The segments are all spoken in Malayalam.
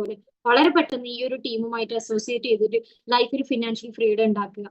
പോലെ വളരെ പെട്ടെന്ന് ഈ ഒരു ടീമുമായിട്ട് അസോസിയേറ്റ് ചെയ്തിട്ട് ലൈഫിൽ ഫിനാൻഷ്യൽ ഫ്രീഡം ഉണ്ടാക്കുക.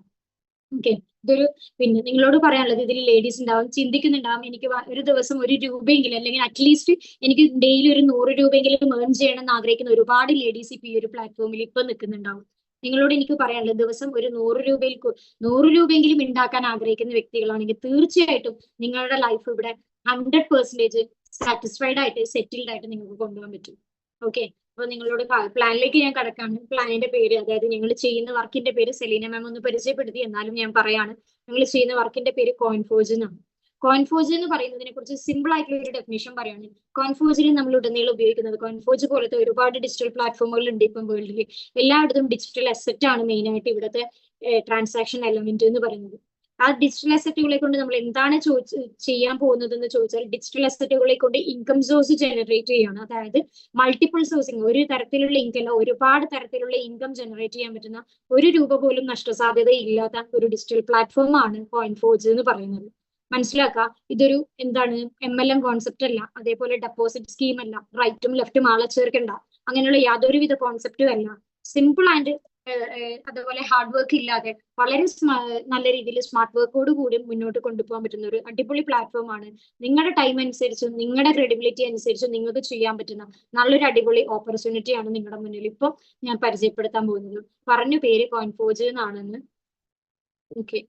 ഓക്കെ, ഇതൊരു പിന്നെ നിങ്ങളോട് പറയാനുള്ളത്, ഇതിൽ ലേഡീസ് ഉണ്ടാവും, ചിന്തിക്കുന്നുണ്ടാവും എനിക്ക് ഒരു ദിവസം 1 രൂപയെങ്കിലും അല്ലെങ്കിൽ അറ്റ്ലീസ്റ്റ് എനിക്ക് ഡെയിലി ഒരു 100 രൂപയെങ്കിലും ഏൺ ചെയ്യണം എന്ന് ആഗ്രഹിക്കുന്ന ഒരുപാട് ലേഡീസ് ഇപ്പൊ ഈ ഒരു പ്ലാറ്റ്ഫോമിൽ ഇപ്പൊ നിൽക്കുന്നുണ്ടാവും. നിങ്ങളോട് എനിക്ക് പറയാനുള്ളത്, ദിവസം ഒരു 100 രൂപയെങ്കിലും ഉണ്ടാക്കാൻ ആഗ്രഹിക്കുന്ന വ്യക്തികളാണെങ്കിൽ തീർച്ചയായിട്ടും നിങ്ങളുടെ ലൈഫ് ഇവിടെ 100% സാറ്റിസ്ഫൈഡ് ആയിട്ട് സെറ്റിൽഡ് ആയിട്ട് നിങ്ങൾക്ക് കൊണ്ടുപോകാൻ പറ്റും. ഓക്കെ, അപ്പൊ നിങ്ങളോട് പ്ലാനിലേക്ക് ഞാൻ കടക്കാണ്. പ്ലാനിന്റെ പേര്, അതായത് ഞങ്ങൾ ചെയ്യുന്ന വർക്കിന്റെ പേര് സെലീന മാം ഒന്ന് പരിചയപ്പെടുത്തി, എന്നാലും ഞാൻ പറയാണ്, ഞങ്ങൾ ചെയ്യുന്ന വർക്കിന്റെ പേര് കോയിൻഫോർജ് എന്നാണ്. കോയിൻഫോർജ് എന്ന് പറയുന്നതിനെ കുറിച്ച് സിമ്പിൾ ആയിട്ടുള്ള ഒരു ഡെഫിനേഷൻ പറയാണ്. കോയിൻഫോർജിൽ നമ്മൾ ഉടനീളം ഉപയോഗിക്കുന്നത്, കോയിൻഫോർജ് പോലത്തെ ഒരുപാട് ഡിജിറ്റൽ പ്ലാറ്റ്ഫോമുകൾ ഉണ്ട് ഇപ്പം വേൾഡിൽ. എല്ലായിടത്തും ഡിജിറ്റൽ അസറ്റ് ആണ് മെയിൻ ആയിട്ട് ഇവിടുത്തെ ട്രാൻസാക്ഷൻ എലമെന്റ് എന്ന് പറയുന്നത്. ആ ഡിജിറ്റൽ അസറ്റുകളെ കൊണ്ട് നമ്മൾ എന്താണ് ചെയ്യാൻ പോകുന്നത് എന്ന് ചോദിച്ചാൽ, ഡിജിറ്റൽ അസറ്റുകളെ കൊണ്ട് ഇൻകം സോഴ്സ് ജനറേറ്റ് ചെയ്യാണ്. അതായത് മൾട്ടിപ്പിൾ സോഴ്സിങ്, ഒരു തരത്തിലുള്ള ഇൻകം അല്ല, ഒരുപാട് തരത്തിലുള്ള ഇൻകം ജനറേറ്റ് ചെയ്യാൻ പറ്റുന്ന, 1 രൂപ പോലും നഷ്ടസാധ്യത ഇല്ലാത്ത ഒരു ഡിജിറ്റൽ പ്ലാറ്റ്ഫോം ആണ് കോയിൻഫോർജ് എന്ന് പറയുന്നത്. മനസ്സിലാക്കുക, ഇതൊരു എന്താണ് MLM കോൺസെപ്റ്റ് അല്ല, അതേപോലെ ഡെപ്പോസിറ്റ് സ്കീം അല്ല, റൈറ്റും ലെഫ്റ്റും ആളെ ചേർക്കണ്ട, അങ്ങനെയുള്ള യാതൊരുവിധ കോൺസെപ്റ്റും അല്ല. സിമ്പിൾ ആൻഡ് അതുപോലെ ഹാർഡ് വർക്ക് ഇല്ലാതെ വളരെ നല്ല രീതിയിൽ സ്മാർട്ട് വർക്കോട് കൂടി മുന്നോട്ട് കൊണ്ടുപോകാൻ പറ്റുന്ന ഒരു അടിപൊളി പ്ലാറ്റ്ഫോം ആണ്. നിങ്ങളുടെ ടൈം അനുസരിച്ചും നിങ്ങളുടെ ക്രെഡിബിലിറ്റി അനുസരിച്ചും നിങ്ങൾക്ക് ചെയ്യാൻ പറ്റുന്ന നല്ലൊരു അടിപൊളി ഓപ്പർച്യൂണിറ്റി ആണ് നിങ്ങളുടെ മുന്നിൽ ഇപ്പോൾ ഞാൻ പരിചയപ്പെടുത്താൻ പോകുന്നത്. പറഞ്ഞു പേര് കോയിൻഫോർജ് എന്നാണെന്ന്. ഓക്കെ,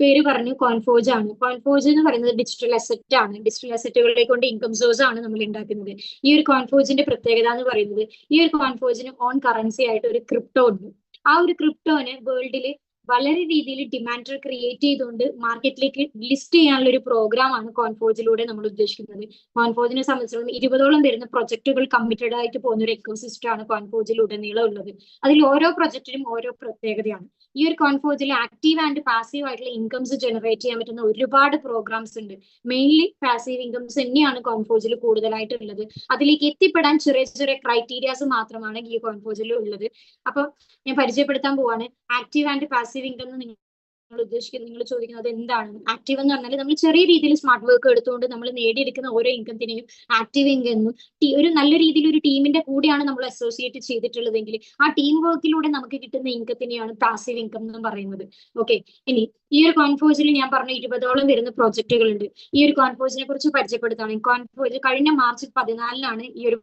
പേര് പറഞ്ഞു കോയിൻഫോർജ് ആണ്. കോയിൻഫോർജ് എന്ന് പറയുന്നത് ഡിജിറ്റൽ അസറ്റ് ആണ്. ഡിജിറ്റൽ അസറ്റുകളെ കൊണ്ട് ഇൻകം സോഴ്സ് ആണ് നമ്മൾ ഉണ്ടാക്കുന്നത്. ഈ ഒരു കോയിൻഫോർജിന്റെ പ്രത്യേകത എന്ന് പറയുന്നത്, ഈ ഒരു കോയിൻഫോർജിന് ഓൺ കറൻസി ആയിട്ട് ഒരു ക്രിപ്റ്റോ ഉണ്ട്. ആ ഒരു ക്രിപ്റ്റോന് വേൾഡിൽ വളരെ രീതിയിൽ ഡിമാൻഡ് ക്രിയേറ്റ് ചെയ്തുകൊണ്ട് മാർക്കറ്റിലേക്ക് ലിസ്റ്റ് ചെയ്യാനുള്ള ഒരു പ്രോഗ്രാം ആണ് കോയിൻഫോർജിലൂടെ നമ്മൾ ഉദ്ദേശിക്കുന്നത്. കോയിൻഫോർജിനെ സംബന്ധിച്ചിടത്തോളം 20ഓളം വരുന്ന പ്രൊജക്ടുകൾ കമ്മിറ്റഡ് ആയിട്ട് പോകുന്ന ഒരു എക്കോസിസ്റ്റം ആണ് കോയിൻഫോർജിലുടനീളം ഉള്ളത്. അതിൽ ഓരോ പ്രൊജക്റ്റിനും ഓരോ പ്രത്യേകതയാണ്. ഈ ഒരു കോയിൻഫോർജിൽ ആക്റ്റീവ് ആൻഡ് പാസീവ് ആയിട്ടുള്ള ഇൻകംസ് ജനറേറ്റ് ചെയ്യാൻ പറ്റുന്ന ഒരുപാട് പ്രോഗ്രാംസ് ഉണ്ട്. മെയിൻലി പാസീവ് ഇൻകംസ് തന്നെയാണ് കോയിൻഫോർജിൽ കൂടുതലായിട്ടുള്ളത്. അതിലേക്ക് എത്തിപ്പെടാൻ ചെറിയ ചെറിയ ക്രൈറ്റീരിയാസ് മാത്രമാണ് ഈ കോയിൻഫോർജിൽ ഉള്ളത്. അപ്പൊ ഞാൻ പരിചയപ്പെടുത്താൻ പോവാണ്. ആക്റ്റീവ് ആൻഡ് പാസീവ് ഇൻകം എന്ന് നിങ്ങൾ ഉദ്ദേശിക്കുന്നത്, നിങ്ങൾ ചോദിക്കുന്നത് എന്താണ് ആക്റ്റീവ് എന്ന് പറഞ്ഞാൽ, നമ്മൾ ചെറിയ രീതിയിൽ സ്മാർട്ട് വർക്ക് എടുത്തുകൊണ്ട് നമ്മൾ നേടിയെടുക്കുന്ന ഓരോ ഇൻകത്തിനെയും ആക്റ്റീവ് ഇൻകം എന്നും, ഒരു നല്ല രീതിയിൽ ഒരു ടീമിന്റെ കൂടെയാണ് നമ്മൾ അസോസിയേറ്റ് ചെയ്തിട്ടുള്ളതെങ്കിൽ ആ ടീം വർക്കിലൂടെ നമുക്ക് കിട്ടുന്ന ഇൻകത്തിനെയാണ് പാസീവ് ഇൻകം എന്ന് പറയുന്നത്. ഓക്കെ, ഇനി ഈ ഒരു കോയിൻഫോർജിൽ ഞാൻ പറഞ്ഞ 20ഓളം വരുന്ന പ്രോജക്റ്റുകൾ ഉണ്ട്. ഈ ഒരു കോയിൻഫോർജിനെ കുറിച്ച് പരിചയപ്പെടുത്താണ്. കോയിൻഫോർജ് കഴിഞ്ഞ മാർച്ച് 14-നാണ് ഈ ഒരു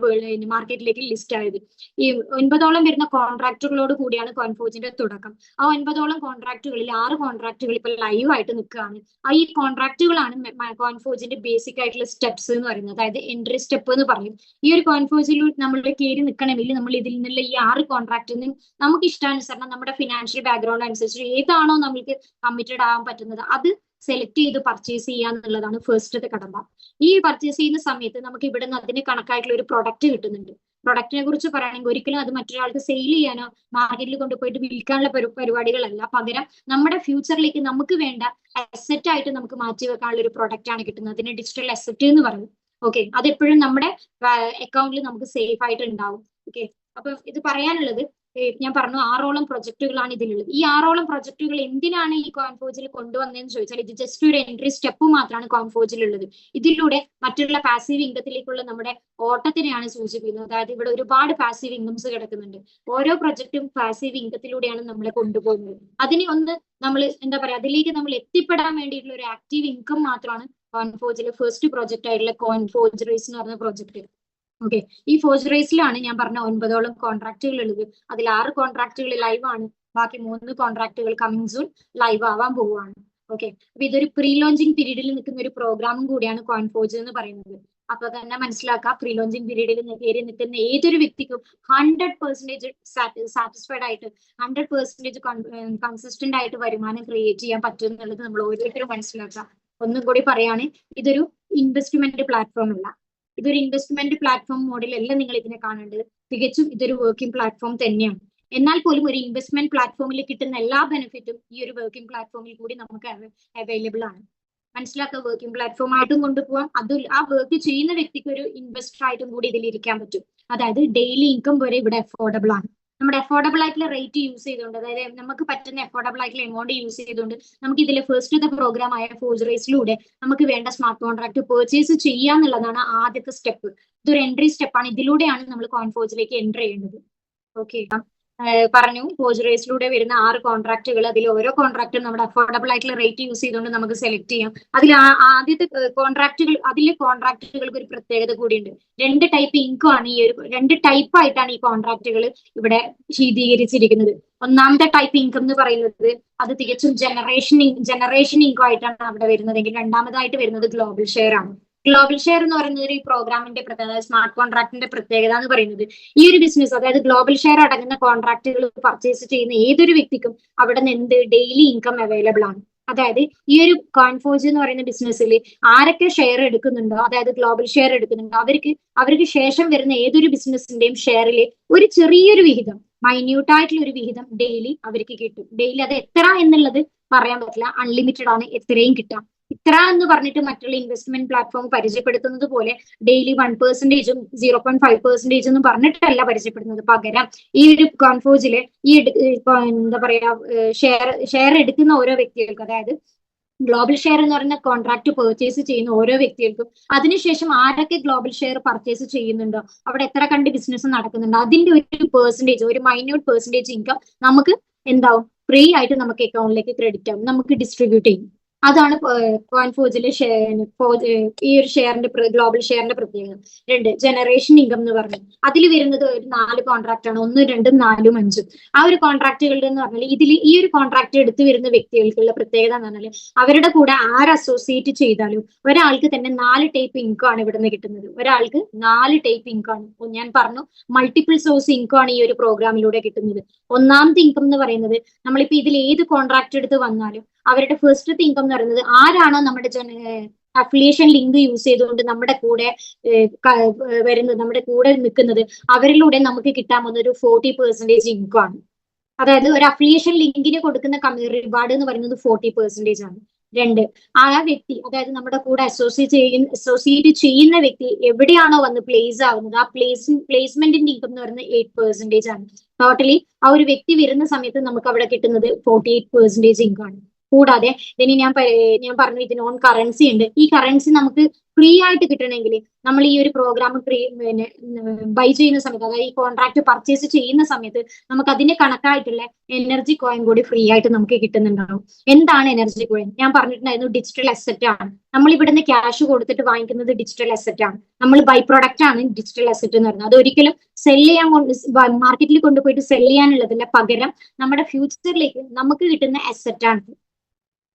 മാർക്കറ്റിലേക്ക് ലിസ്റ്റ് ആയത്. ഈ 9ഓളം വരുന്ന കോൺട്രാക്റ്റുകളോട് കൂടിയാണ് കോയിൻഫോർജിന്റെ തുടക്കം. ആ 9ഓളം കോൺട്രാക്റ്റുകളിൽ 6 കോൺട്രാക്റ്റുകൾ ഇപ്പൊ ലൈവ് ആയിട്ട് നിൽക്കുകയാണ്. ഈ കോൺട്രാക്റ്റുകളാണ് കോയിൻഫോർജിന്റെ ബേസിക് ആയിട്ടുള്ള സ്റ്റെപ്സ് എന്ന് പറയുന്നത്, അതായത് എൻട്രി സ്റ്റെപ്പ് എന്ന് പറയും. ഈ ഒരു കോയിൻഫോർജിൽ നമ്മൾ കയറി നിൽക്കണമെങ്കിൽ നമ്മൾ ഇതിൽ നിന്നുള്ള ഈ 6 കോൺട്രാക്റ്റിൽ നമുക്ക് ഇഷ്ടാനുസരണം നമ്മുടെ ഫിനാൻഷ്യൽ ബാക്ക്ഗ്രൗണ്ട് അനുസരിച്ച് ഏതാണോ നമുക്ക് കമ്മിറ്റഡ് ആവാൻ പറ്റുന്നത് അത് സെലക്ട് ചെയ്ത് പർച്ചേസ് ചെയ്യുക എന്നുള്ളതാണ് ഫസ്റ്റത്തെ കടമ്പ. ഈ പർച്ചേസ് ചെയ്യുന്ന സമയത്ത് നമുക്ക് ഇവിടെ നിന്ന് അതിന് കണക്കായിട്ടുള്ള ഒരു പ്രൊഡക്റ്റ് കിട്ടുന്നുണ്ട്. പ്രൊഡക്റ്റിനെ കുറിച്ച് പറയുകയാണെങ്കിൽ ഒരിക്കലും അത് മറ്റൊരാൾക്ക് സെയിൽ ചെയ്യാനോ മാർക്കറ്റിൽ കൊണ്ടുപോയിട്ട് വിൽക്കാനുള്ള പരിപാടികളല്ല. പകരം നമ്മുടെ ഫ്യൂച്ചറിലേക്ക് നമുക്ക് വേണ്ട അസറ്റ് ആയിട്ട് നമുക്ക് മാറ്റി വെക്കാനുള്ള ഒരു പ്രൊഡക്റ്റ് ആണ് കിട്ടുന്നത്. അതിന് ഡിജിറ്റൽ അസറ്റ് എന്ന് പറയും. ഓക്കെ, അതെപ്പോഴും നമ്മുടെ അക്കൗണ്ടിൽ നമുക്ക് സേഫ് ആയിട്ട് ഉണ്ടാവും. ഓക്കെ, അപ്പൊ ഇത് പറയാനുള്ളത്, ഞാൻ പറഞ്ഞു 6ഓളം പ്രൊജക്ടുകളാണ് ഇതിലുള്ളത്. ഈ 6ഓളം പ്രൊജക്ടുകൾ എന്തിനാണ് ഈ കോയിൻഫോർജിൽ കൊണ്ടുവന്നതെന്ന് ചോദിച്ചാൽ, ഇത് ജസ്റ്റ് ഒരു എൻട്രി സ്റ്റെപ്പ് മാത്രമാണ് കോയിൻഫോർജിലുള്ളത്. ഇതിലൂടെ മറ്റുള്ള പാസീവ് ഇൻകത്തിലേക്കുള്ള നമ്മുടെ ഓട്ടത്തിനെയാണ് സൂചിപ്പിക്കുന്നത്. അതായത് ഇവിടെ ഒരുപാട് പാസീവ് ഇൻകംസ് കിടക്കുന്നുണ്ട്. ഓരോ പ്രൊജക്റ്റും പാസീവ് ഇൻകത്തിലൂടെയാണ് നമ്മളെ കൊണ്ടുപോകുന്നത്. അതിന് ഒന്ന് നമ്മൾ എന്താ പറയാ, അതിലേക്ക് നമ്മൾ എത്തിപ്പെടാൻ വേണ്ടിയിട്ടുള്ള ഒരു ആക്റ്റീവ് ഇൻകം മാത്രമാണ് കോയിൻഫോർജിലെ ഫസ്റ്റ് പ്രൊജക്ട് ആയിട്ടുള്ള കോയിൻഫോർജ് റേസ് എന്ന് പറഞ്ഞ പ്രൊജക്ട്. ഓക്കെ, ഈ ഫോർജ് റേസിലാണ് ഞാൻ പറഞ്ഞ 9ഓളം കോൺട്രാക്റ്റുകൾ ഉള്ളത്. അതിൽ 6 കോൺട്രാക്റ്റുകൾ ലൈവ് ആണ്, ബാക്കി 3 കോൺട്രാക്റ്റുകൾ കമ്മിങ് സൂൺ ലൈവ് ആവാൻ പോവുകയാണ്. ഓക്കെ, അപ്പൊ ഇതൊരു പ്രീ ലോഞ്ചിങ് പീരീഡിൽ നിൽക്കുന്ന ഒരു പ്രോഗ്രാമും കൂടിയാണ് കോയിൻഫോർജ് എന്ന് പറയുന്നത്. അപ്പൊ തന്നെ മനസ്സിലാക്കുക, പ്രീ ലോഞ്ചിങ് പീരീഡിൽ കയറി നിൽക്കുന്ന ഏതൊരു വ്യക്തിക്കും 100% സാറ്റിസ്ഫൈഡ് ആയിട്ട് 100% കൺസിസ്റ്റന്റ് ആയിട്ട് വരുമാനം ക്രിയേറ്റ് ചെയ്യാൻ പറ്റും എന്നുള്ളത് നമ്മൾ ഓരോരുത്തരും മനസ്സിലാക്കുക. ഒന്നും കൂടി പറയാണ്, ഇതൊരു ഇൻവെസ്റ്റ്മെന്റ് പ്ലാറ്റ്ഫോം അല്ല, ഇതൊരു ഇൻവെസ്റ്റ്മെന്റ് പ്ലാറ്റ്ഫോം മോഡലല്ല നിങ്ങൾ ഇതിനെ കാണേണ്ടത്. തികച്ചും ഇതൊരു വർക്കിംഗ് പ്ലാറ്റ്ഫോം തന്നെയാണ്. എന്നാൽ പോലും ഒരു ഇൻവെസ്റ്റ്മെന്റ് പ്ലാറ്റ്ഫോമിൽ കിട്ടുന്ന എല്ലാ ബെനിഫിറ്റും ഈ ഒരു വർക്കിംഗ് പ്ലാറ്റ്ഫോമിൽ കൂടി നമുക്ക് അവൈലബിൾ ആണ്. മനസ്സിലാക്കുക, വർക്കിംഗ് പ്ലാറ്റ്ഫോം ആയിട്ടും കൊണ്ടുപോകാം, അതിൽ ആ വർക്ക് ചെയ്യുന്ന വ്യക്തിക്ക് ഒരു ഇൻവെസ്റ്റർ ആയിട്ടും കൂടി ഇതിൽ ഇരിക്കാൻ പറ്റും. അതായത് ഡെയിലി ഇൻകം വരെ ഇവിടെ അഫോർഡബിൾ ആണ്. നമ്മുടെ അഫോർഡബിൾ ആയിട്ടുള്ള റേറ്റ് യൂസ് ചെയ്തുകൊണ്ട്, അതായത് നമുക്ക് പറ്റുന്ന അഫോർഡബിൾ ആയിട്ടുള്ള എമൗണ്ട് യൂസ് ചെയ്തുകൊണ്ട് നമുക്ക് ഇതിലെ ഫസ്റ്റത്തെ പ്രോഗ്രാം ആയ ഫോർജറൈസിലൂടെ നമുക്ക് വേണ്ട സ്മാർട്ട് കോൺട്രാക്ട് പർച്ചേസ് ചെയ്യാന്നുള്ളതാണ് ആദ്യത്തെ സ്റ്റെപ്പ്. ഇതൊരു എൻട്രി സ്റ്റെപ്പാണ്. ഇതിലൂടെയാണ് നമ്മൾ കോയിൻഫോർജിലേക്ക് എൻ്റർ ചെയ്യേണ്ടത്. ഓക്കെ, പറഞ്ഞു ഫോർജറൈസിലൂടെ വരുന്ന 6 കോൺട്രാക്റ്റുകൾ, അതിൽ ഓരോ കോൺട്രാക്റ്റും നമ്മുടെ അഫോർഡബിൾ ആയിട്ടുള്ള റേറ്റ് യൂസ് ചെയ്തുകൊണ്ട് നമുക്ക് സെലക്ട് ചെയ്യാം. അതിൽ ആദ്യത്തെ കോൺട്രാക്റ്റുകൾ, അതിലെ കോൺട്രാക്റ്റുകൾക്ക് ഒരു പ്രത്യേകത കൂടിയുണ്ട്. 2 ടൈപ്പ് ഇൻകം ആണ് ഈ ഒരു 2 ടൈപ്പ് ആയിട്ടാണ് ഈ കോൺട്രാക്റ്റുകൾ ഇവിടെ ശീതീകരിച്ചിരിക്കുന്നത്. ഒന്നാമത്തെ ടൈപ്പ് ഇൻകം എന്ന് പറയുന്നത് അത് തികച്ചും ജനറേഷൻ ഇൻകം ആയിട്ടാണ് അവിടെ വരുന്നതെങ്കിൽ, രണ്ടാമതായിട്ട് വരുന്നത് ഗ്ലോബൽ ഷെയർ ആണ്. ഗ്ലോബൽ ഷെയർ എന്ന് പറയുന്നത് ഈ പ്രോഗ്രാമിന്റെ പ്രത്യേകത, സ്മാർട്ട് കോൺട്രാക്ടിന്റെ പ്രത്യേകത എന്ന് പറയുന്നത് ഈ ഒരു ബിസിനസ്, അതായത് ഗ്ലോബൽ ഷെയർ അടങ്ങുന്ന കോൺട്രാക്റ്റുകൾ പർച്ചേസ് ചെയ്യുന്ന ഏതൊരു വ്യക്തിക്കും അവിടെ നിന്ന് ഡെയിലി ഇൻകം അവൈലബിൾ ആണ്. അതായത് ഈ ഒരു കോയിൻഫോർജ് എന്ന് പറയുന്ന ബിസിനസ്സിൽ ആരൊക്കെ ഷെയർ എടുക്കുന്നുണ്ടോ, അതായത് ഗ്ലോബൽ ഷെയർ എടുക്കുന്നുണ്ടോ, അവർക്ക് ശേഷം വരുന്ന ഏതൊരു ബിസിനസിന്റെയും ഷെയറിൽ ഒരു ചെറിയൊരു വിഹിതം, മൈന്യൂട്ട് ആയിട്ടുള്ള ഒരു വിഹിതം ഡെയിലി അവർക്ക് കിട്ടും. ഡെയിലി അത് എത്ര എന്നുള്ളത് പറയാൻ പറ്റില്ല, അൺലിമിറ്റഡ് ആണ്, എത്രയും കിട്ടാം. ഇത്ര എന്ന് പറഞ്ഞിട്ട് മറ്റുള്ള ഇൻവെസ്റ്റ്മെന്റ് പ്ലാറ്റ്ഫോം പരിചയപ്പെടുത്തുന്നത് പോലെ ഡെയിലി 1%, 0.5% എന്ന് പറഞ്ഞിട്ടല്ല പരിചയപ്പെടുന്നത്. പകരം ഈ ഒരു കോൺഫോർജിലെ ഈ എന്താ പറയാ ഷെയർ എടുക്കുന്ന ഓരോ വ്യക്തികൾക്കും, അതായത് ഗ്ലോബൽ ഷെയർ എന്ന് പറയുന്ന കോൺട്രാക്ട് പർച്ചേസ് ചെയ്യുന്ന ഓരോ വ്യക്തികൾക്കും അതിനുശേഷം ആരൊക്കെ ഗ്ലോബൽ ഷെയർ പർച്ചേസ് ചെയ്യുന്നുണ്ടോ, അവിടെ എത്ര കണ്ട് ബിസിനസ് നടക്കുന്നുണ്ടോ, അതിന്റെ ഒരു പെർസെന്റേജ്, ഒരു മൈന്യൂട്ട് പെർസെന്റേജ് ഇൻകം നമുക്ക് എന്താവും, ഫ്രീ ആയിട്ട് നമുക്ക് അക്കൗണ്ടിലേക്ക് ക്രെഡിറ്റ് ആവും, നമുക്ക് ഡിസ്ട്രിബ്യൂട്ട് ചെയ്യും. അതാണ് കോയിൻഫോർജിലെ ഈ ഒരു ഷെയറിന്റെ ഗ്ലോബൽ ഷെയറിന്റെ പ്രത്യേകത. 2 ജനറേഷൻ ഇൻകം എന്ന് പറഞ്ഞു, അതിൽ വരുന്നത് ഒരു 4 കോൺട്രാക്ട് ആണ്, 1, 2, 4, 5. ആ ഒരു കോൺട്രാക്റ്റുകളുടെ എന്ന് പറഞ്ഞാൽ ഇതിൽ ഈ ഒരു കോൺട്രാക്ട് എടുത്തു വരുന്ന വ്യക്തികൾക്കുള്ള പ്രത്യേകത എന്ന് പറഞ്ഞാൽ അവരുടെ കൂടെ ആര് അസോസിയേറ്റ് ചെയ്താലും ഒരാൾക്ക് തന്നെ 4 ടൈപ്പ് ഇൻകം ആണ് ഇവിടെ നിന്ന് കിട്ടുന്നത്. ഒരാൾക്ക് 4 ടൈപ്പ് ഇൻകം ആണ്. ഞാൻ പറഞ്ഞു, മൾട്ടിപ്പിൾ സോഴ്സ് ഇൻകം ആണ് ഈ ഒരു പ്രോഗ്രാമിലൂടെ കിട്ടുന്നത്. ഒന്നാമത്തെ ഇൻകം എന്ന് പറയുന്നത് നമ്മളിപ്പോ ഇതിൽ ഏത് കോൺട്രാക്ട് എടുത്ത് വന്നാലും അവരുടെ ഫസ്റ്റത്തെ ഇൻകം എന്ന് പറയുന്നത് ആരാണോ നമ്മുടെ അഫിലിയേഷൻ ലിങ്ക് യൂസ് ചെയ്തുകൊണ്ട് നമ്മുടെ കൂടെ വരുന്നത്, നമ്മുടെ കൂടെ നിൽക്കുന്നത്, അവരിലൂടെ നമുക്ക് കിട്ടാൻ പോകുന്ന ഒരു 40% ഇൻകം ആണ്. അതായത് ഒരു അഫിലിയേഷൻ ലിങ്കിന് കൊടുക്കുന്ന റിവാർഡ് എന്ന് പറയുന്നത് 40% ആണ്. 2, ആ വ്യക്തി, അതായത് നമ്മുടെ കൂടെ അസോസിയേറ്റ് ചെയ്യുന്ന വ്യക്തി എവിടെയാണോ വന്ന് പ്ലേസ് ആവുന്നത്, ആ പ്ലേസ്മെന്റിന്റെ ഇൻകം എന്ന് പറയുന്നത് 8% ആണ്. ടോട്ടലി ആ ഒരു വ്യക്തി വരുന്ന സമയത്ത് നമുക്ക് അവിടെ കിട്ടുന്നത് 48% ഇൻകം ആണ്. കൂടാതെ ഇനി ഞാൻ പറഞ്ഞു ഇതിന് ഓൺ കറൻസി ഉണ്ട്. ഈ കറൻസി നമുക്ക് ഫ്രീ ആയിട്ട് കിട്ടണമെങ്കിൽ നമ്മൾ ഈ ഒരു പ്രോഗ്രാം ബൈ ചെയ്യുന്ന സമയത്ത്, അതായത് ഈ കോൺട്രാക്ട് പർച്ചേസ് ചെയ്യുന്ന സമയത്ത് നമുക്ക് അതിന് കണക്കായിട്ടുള്ള എനർജി കോയിൻ കൂടി ഫ്രീ ആയിട്ട് നമുക്ക് കിട്ടുന്നുണ്ടാവും. എന്താണ് എനർജി കോയിൻ? ഞാൻ പറഞ്ഞിട്ടുണ്ടായിരുന്നു, ഡിജിറ്റൽ അസറ്റ് ആണ്. നമ്മൾ ഇവിടുന്ന് ക്യാഷ് കൊടുത്തിട്ട് വാങ്ങിക്കുന്നത് ഡിജിറ്റൽ അസറ്റ് ആണ്. നമ്മൾ ബൈ പ്രൊഡക്റ്റ് ആണ് ഡിജിറ്റൽ അസറ്റ് എന്ന് പറയുന്നത്. അതൊരിക്കലും സെൽ ചെയ്യാൻ മാർക്കറ്റിൽ കൊണ്ടുപോയിട്ട് സെൽ ചെയ്യാനുള്ളതില്ല, പകരം നമ്മുടെ ഫ്യൂച്ചറിലേക്ക് നമുക്ക് കിട്ടുന്ന അസറ്റ് ആണ്.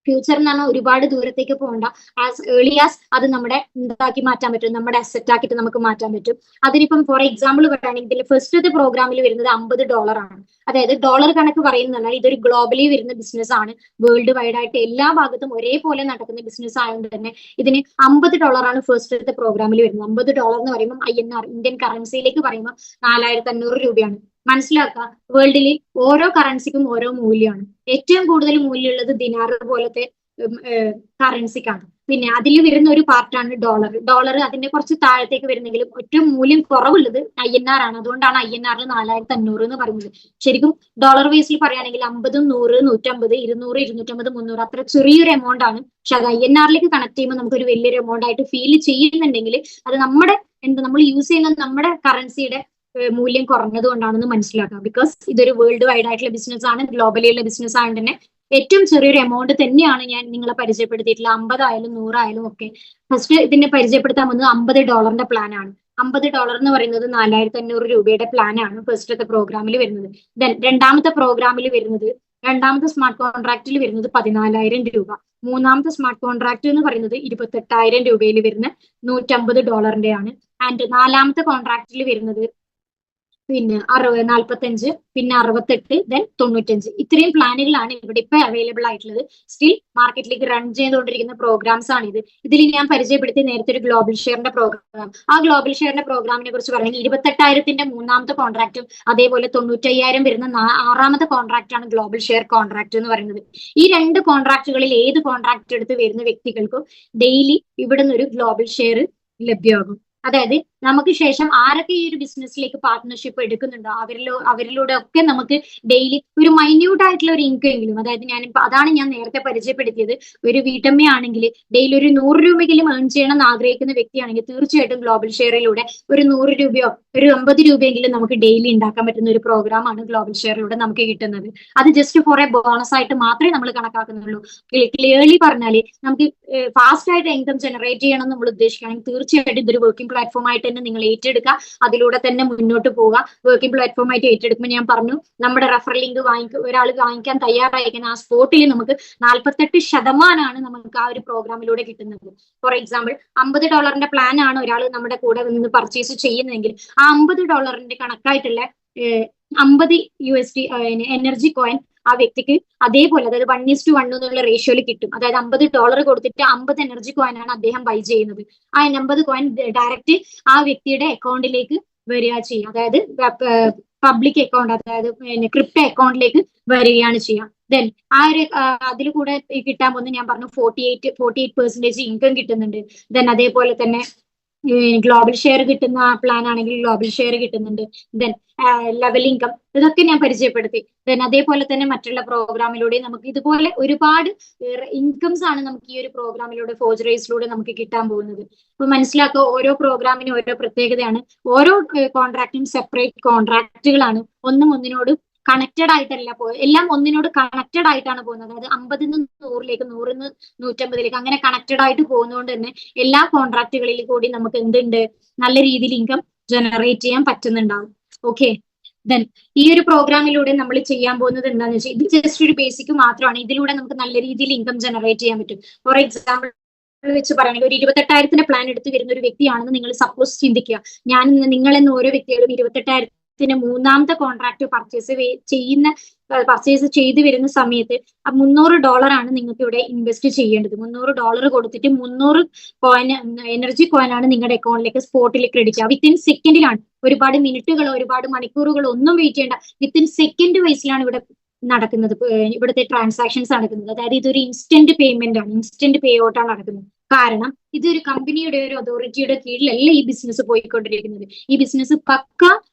ഫ്യൂച്ചർ എന്ന് പറഞ്ഞാൽ ഒരുപാട് ദൂരത്തേക്ക് പോകണ്ട, ആസ് ഏർലി ആസ് അത് നമ്മുടെ എന്താക്കി മാറ്റാൻ പറ്റും, നമ്മുടെ അസറ്റ് ആക്കിയിട്ട് നമുക്ക് മാറ്റാൻ പറ്റും. അതിനിപ്പം ഫോർ എക്സാമ്പിൾ പറയുകയാണെങ്കിൽ ഇതിൽ ഫസ്റ്റത്തെ പ്രോഗ്രാമിൽ വരുന്നത് $50 ആണ്. അതായത് ഡോളർ കണക്ക് പറയുന്നതല്ല, ഇതൊരു ഗ്ലോബലി വരുന്ന ബിസിനസ് ആണ്. വേൾഡ് വൈഡ് ആയിട്ട് എല്ലാ ഭാഗത്തും ഒരേപോലെ നടക്കുന്ന ബിസിനസ് ആയതുകൊണ്ട് തന്നെ ഇതിന് $50 ആണ് ഫസ്റ്റത്തെ പ്രോഗ്രാമിൽ വരുന്നത്. $50 എന്ന് പറയുമ്പോൾ INR, ഇന്ത്യൻ കറൻസിയിലേക്ക് പറയുമ്പോൾ 4500 രൂപയാണ്. മനസ്സിലാക്കുക, വേൾഡിൽ ഓരോ കറൻസിക്കും ഓരോ മൂല്യമാണ്. ഏറ്റവും കൂടുതൽ മൂല്യമുള്ളത് ദിനാർ പോലത്തെ കറൻസിക്കാണ്. പിന്നെ അതിൽ വരുന്ന ഒരു പാർട്ടാണ് ഡോളർ അതിന്റെ കുറച്ച് താഴത്തേക്ക് വരുന്നെങ്കിലും ഏറ്റവും മൂല്യം കുറവുള്ളത് INR ആണ്. അതുകൊണ്ടാണ് INR 4500 എന്ന് പറയുന്നത്. ശരിക്കും ഡോളർ ബേസിൽ പറയുകയാണെങ്കിൽ 50, 100, 150, 200, 250, 300 അത്ര ചെറിയൊരു എമൗണ്ട് ആണ്. പക്ഷെ അത് INR-ലേക്ക് കണക്ട് ചെയ്യുമ്പോൾ നമുക്ക് ഒരു വലിയൊരു എമൗണ്ട് ആയിട്ട് ഫീൽ ചെയ്യുന്നുണ്ടെങ്കിൽ അത് നമ്മുടെ നമ്മൾ യൂസ് ചെയ്യുന്ന നമ്മുടെ കറൻസിയുടെ മൂല്യം കുറഞ്ഞതുകൊണ്ടാണെന്ന് മനസ്സിലാക്കാം. ബിക്കോസ് ഇതൊരു വേൾഡ് വൈഡ് ആയിട്ടുള്ള ബിസിനസ് ആണ്, ഗ്ലോബലി ഉള്ള ബിസിനസ് ആയതുകൊണ്ട് തന്നെ ഏറ്റവും ചെറിയൊരു എമൗണ്ട് തന്നെയാണ് ഞാൻ നിങ്ങളെ പരിചയപ്പെടുത്തിയിട്ടുള്ള. 50 ആയാലും 100 ആയാലും ഒക്കെ. ഫസ്റ്റ് ഇതിനെ പരിചയപ്പെടുത്താൻ വന്നത് $50 പ്ലാൻ ആണ്. $50 എന്ന് പറയുന്നത് 4500 രൂപയുടെ പ്ലാൻ ആണ് ഫസ്റ്റത്തെ പ്രോഗ്രാമിൽ വരുന്നത്. ദെൻ രണ്ടാമത്തെ പ്രോഗ്രാമിൽ വരുന്നത്, രണ്ടാമത്തെ സ്മാർട്ട് കോൺട്രാക്റ്റിൽ വരുന്നത് 14,000 രൂപ. മൂന്നാമത്തെ സ്മാർട്ട് കോൺട്രാക്ട് എന്ന് പറയുന്നത് 28,000 രൂപയിൽ വരുന്ന $150 ആണ്. ആൻഡ് നാലാമത്തെ കോൺട്രാക്റ്റിൽ വരുന്നത് പിന്നെ 45, പിന്നെ 68, ദെൻ 95. ഇത്രയും പ്ലാനുകളാണ് ഇവിടെ ഇപ്പൊ അവൈലബിൾ ആയിട്ടുള്ളത്. സ്റ്റിൽ മാർക്കറ്റിലേക്ക് റൺ ചെയ്തുകൊണ്ടിരിക്കുന്ന പ്രോഗ്രാംസ് ആണ് ഇത്. ഇതിൽ ഞാൻ പരിചയപ്പെടുത്തി നേരത്തെ ഒരു ഗ്ലോബൽ ഷെയറിന്റെ പ്രോഗ്രാം. ആ ഗ്ലോബൽ ഷെയറിന്റെ പ്രോഗ്രാമിനെ കുറിച്ച് പറയുന്നത് 28,000ന്റെ മൂന്നാമത്തെ കോൺട്രാക്റ്റും അതേപോലെ 95,000 വരുന്ന 6ാമത്തെ കോൺട്രാക്ട് ആണ് ഗ്ലോബൽ ഷെയർ കോൺട്രാക്ട് എന്ന് പറയുന്നത്. ഈ 2 കോൺട്രാക്റ്റുകളിൽ ഏത് കോൺട്രാക്ട് എടുത്ത് വരുന്ന വ്യക്തികൾക്കും ഡെയിലി ഇവിടെ നിന്ന് ഒരു ഗ്ലോബൽ ഷെയർ ലഭ്യമാകും. അതായത് നമുക്ക് ശേഷം ആരൊക്കെ ഈ ഒരു ബിസിനസ്സിലേക്ക് പാർട്ട്ണർഷിപ്പ് എടുക്കുന്നുണ്ടോ അവരിലൂടെ ഒക്കെ നമുക്ക് ഡെയിലി ഒരു മൈന്യൂട്ട് ആയിട്ടുള്ള ഒരു ഇൻകം എങ്കിലും, അതായത് അതാണ് ഞാൻ നേരത്തെ പരിചയപ്പെടുത്തിയത്. ഒരു വീട്ടമ്മയാണെങ്കിൽ ഡെയിലി ഒരു 100 രൂപയെങ്കിലും ഏൺ ചെയ്യണം എന്ന് ആഗ്രഹിക്കുന്ന വ്യക്തിയാണെങ്കിൽ തീർച്ചയായിട്ടും ഗ്ലോബൽ ഷെയറിലൂടെ ഒരു 100 രൂപയോ ഒരു 50 രൂപയെങ്കിലും നമുക്ക് ഡെയിലി ഉണ്ടാക്കാൻ പറ്റുന്ന ഒരു പ്രോഗ്രാമാണ് ഗ്ലോബൽ ഷെയറിലൂടെ നമുക്ക് കിട്ടുന്നത്. അത് ജസ്റ്റ് ഫോർ എ ബോണസ് ആയിട്ട് മാത്രമേ നമ്മൾ കണക്കാക്കുന്നുള്ളൂ. ക്ലിയർലി പറഞ്ഞാല് നമുക്ക് ഫാസ്റ്റ് ആയിട്ട് ഇൻകം ജനറേറ്റ് ചെയ്യണം നമ്മൾ ഉദ്ദേശിക്കുകയാണെങ്കിൽ തീർച്ചയായിട്ടും ഇതൊരു വർക്കിംഗ് പ്ലാറ്റ്ഫോം ആയിട്ട് തന്നെ നിങ്ങൾ ഏറ്റെടുക്കുക, അതിലൂടെ തന്നെ മുന്നോട്ട് പോവുക. വർക്കിംഗ് പ്ലാറ്റ്ഫോം ആയിട്ട് ഏറ്റെടുക്കുമ്പോൾ ഞാൻ പറഞ്ഞു, നമ്മുടെ റെഫർ ലിങ്ക് ഒരാൾ വാങ്ങിക്കാൻ തയ്യാറായിരിക്കുന്ന ആ സ്പോട്ടിൽ നമുക്ക് 48% നമുക്ക് ആ ഒരു പ്രോഗ്രാമിലൂടെ കിട്ടുന്നത്. ഫോർ എക്സാമ്പിൾ $50 പ്ലാൻ ആണ് ഒരാൾ നമ്മുടെ കൂടെ നിന്ന് പർച്ചേസ് ചെയ്യുന്നതെങ്കിൽ ആ $50 കണക്കായിട്ടുള്ള 50 USD എനർജി കോയിൻ ആ വ്യക്തിക്ക് അതേപോലെ, അതായത് 1:1 എന്നുള്ള റേഷ്യോയിൽ കിട്ടും. അതായത് $50 കൊടുത്തിട്ട് 50 എനർജി കോയിൻ ആണ് അദ്ദേഹം ബൈ ചെയ്യുന്നത്. ആ 50 കോയിൻ ഡയറക്റ്റ് ആ വ്യക്തിയുടെ അക്കൗണ്ടിലേക്ക് വരിക ചെയ്യുക, അതായത് പബ്ലിക് അക്കൗണ്ട്, അതായത് ക്രിപ്റ്റോ അക്കൗണ്ടിലേക്ക് വരികയാണ് ചെയ്യുക. ദെൻ ആ ഒരു അതിൽ കൂടെ കിട്ടാൻ പോകുന്നത് ഞാൻ പറഞ്ഞു 48% ഇൻകം കിട്ടുന്നുണ്ട്. ദെൻ അതേപോലെ തന്നെ ഗ്ലോബൽ ഷെയർ കിട്ടുന്ന പ്ലാൻ ആണെങ്കിൽ ഗ്ലോബൽ ഷെയർ കിട്ടുന്നുണ്ട്. ദെൻ ലെവൽ ഇൻകം, ഇതൊക്കെ ഞാൻ പരിചയപ്പെടുത്തി. ദെൻ അതേപോലെ തന്നെ മറ്റുള്ള പ്രോഗ്രാമിലൂടെ നമുക്ക് ഇതുപോലെ ഒരുപാട് ഇൻകംസ് ആണ് നമുക്ക് ഈ ഒരു പ്രോഗ്രാമിലൂടെ ഫോർജറൈസിലൂടെ നമുക്ക് കിട്ടാൻ പോകുന്നത്. അപ്പൊ മനസ്സിലാക്കുക, ഓരോ പ്രോഗ്രാമിനും ഓരോ പ്രത്യേകതയാണ്. ഓരോ കോൺട്രാക്റ്റും സെപ്പറേറ്റ് കോൺട്രാക്റ്റുകളാണ്, ഒന്നും ഒന്നിനോട് കണക്റ്റഡ് ആയിട്ടല്ല എല്ലാം ഒന്നിനോട് കണക്റ്റഡ് ആയിട്ടാണ് പോകുന്നത്. അതായത് 50 100ലേക്ക് 100 150ലേക്ക് അങ്ങനെ കണക്റ്റഡ് ആയിട്ട് പോകുന്നതുകൊണ്ട് തന്നെ എല്ലാ കോൺട്രാക്റ്റുകളിൽ കൂടി നമുക്ക് എന്തുണ്ട്, നല്ല രീതിയിൽ ഇൻകം ജനറേറ്റ് ചെയ്യാൻ പറ്റുന്നുണ്ടാവും. ഓക്കെ, ദെൻ ഈ ഒരു പ്രോഗ്രാമിലൂടെ നമ്മൾ ചെയ്യാൻ പോകുന്നത് എന്താണെന്ന് വെച്ചാൽ ഇത് ജസ്റ്റ് ഒരു ബേസിക് മാത്രമാണ്. ഇതിലൂടെ നമുക്ക് നല്ല രീതിയിൽ ഇൻകം ജനറേറ്റ് ചെയ്യാൻ പറ്റും. ഫോർ എക്സാമ്പിൾ വെച്ച് പറയുകയാണെങ്കിൽ ഒരു 28,000 പ്ലാൻ എടുത്ത് വരുന്ന ഒരു വ്യക്തിയാണെന്ന് നിങ്ങൾ സപ്പോസ് ചിന്തിക്കുക. നിങ്ങളെന്ന് ഓരോ വ്യക്തികളും 28,000 മൂന്നാമത്തെ കോൺട്രാക്ട് പർച്ചേസ് ചെയ്ത് വരുന്ന സമയത്ത് $300 ആണ് നിങ്ങൾക്ക് ഇവിടെ ഇൻവെസ്റ്റ് ചെയ്യേണ്ടത്. $300 കൊടുത്തിട്ട് 300 കോയിൻ എനർജി കോയിൻ ആണ് നിങ്ങളുടെ അക്കൗണ്ടിലേക്ക് സ്പോട്ടിൽ ക്രെഡിറ്റ് ചെയ്യുക. വിത്തിൻ സെക്കൻഡിലാണ്, ഒരുപാട് മിനിറ്റുകളോ ഒരുപാട് മണിക്കൂറുകളോ ഒന്നും വെയിറ്റ് ചെയ്യേണ്ട, വിത്തിൻ സെക്കൻഡ് വൈസിലാണ് ഇവിടെ നടക്കുന്നത്, ഇവിടുത്തെ ട്രാൻസാക്ഷൻസ് നടക്കുന്നത്. അതായത് ഇതൊരു ഇൻസ്റ്റന്റ് പേയ്മെന്റ് ആണ്, ഇൻസ്റ്റന്റ് പേ ഔട്ട് ആണ് നടക്കുന്നത്. കാരണം ഇതൊരു കമ്പനിയുടെ ഒരു അതോറിറ്റിയുടെ കീഴിലല്ല ഈ ബിസിനസ് പോയിക്കൊണ്ടിരിക്കുന്നത്. ഈ ബിസിനസ് പക്ക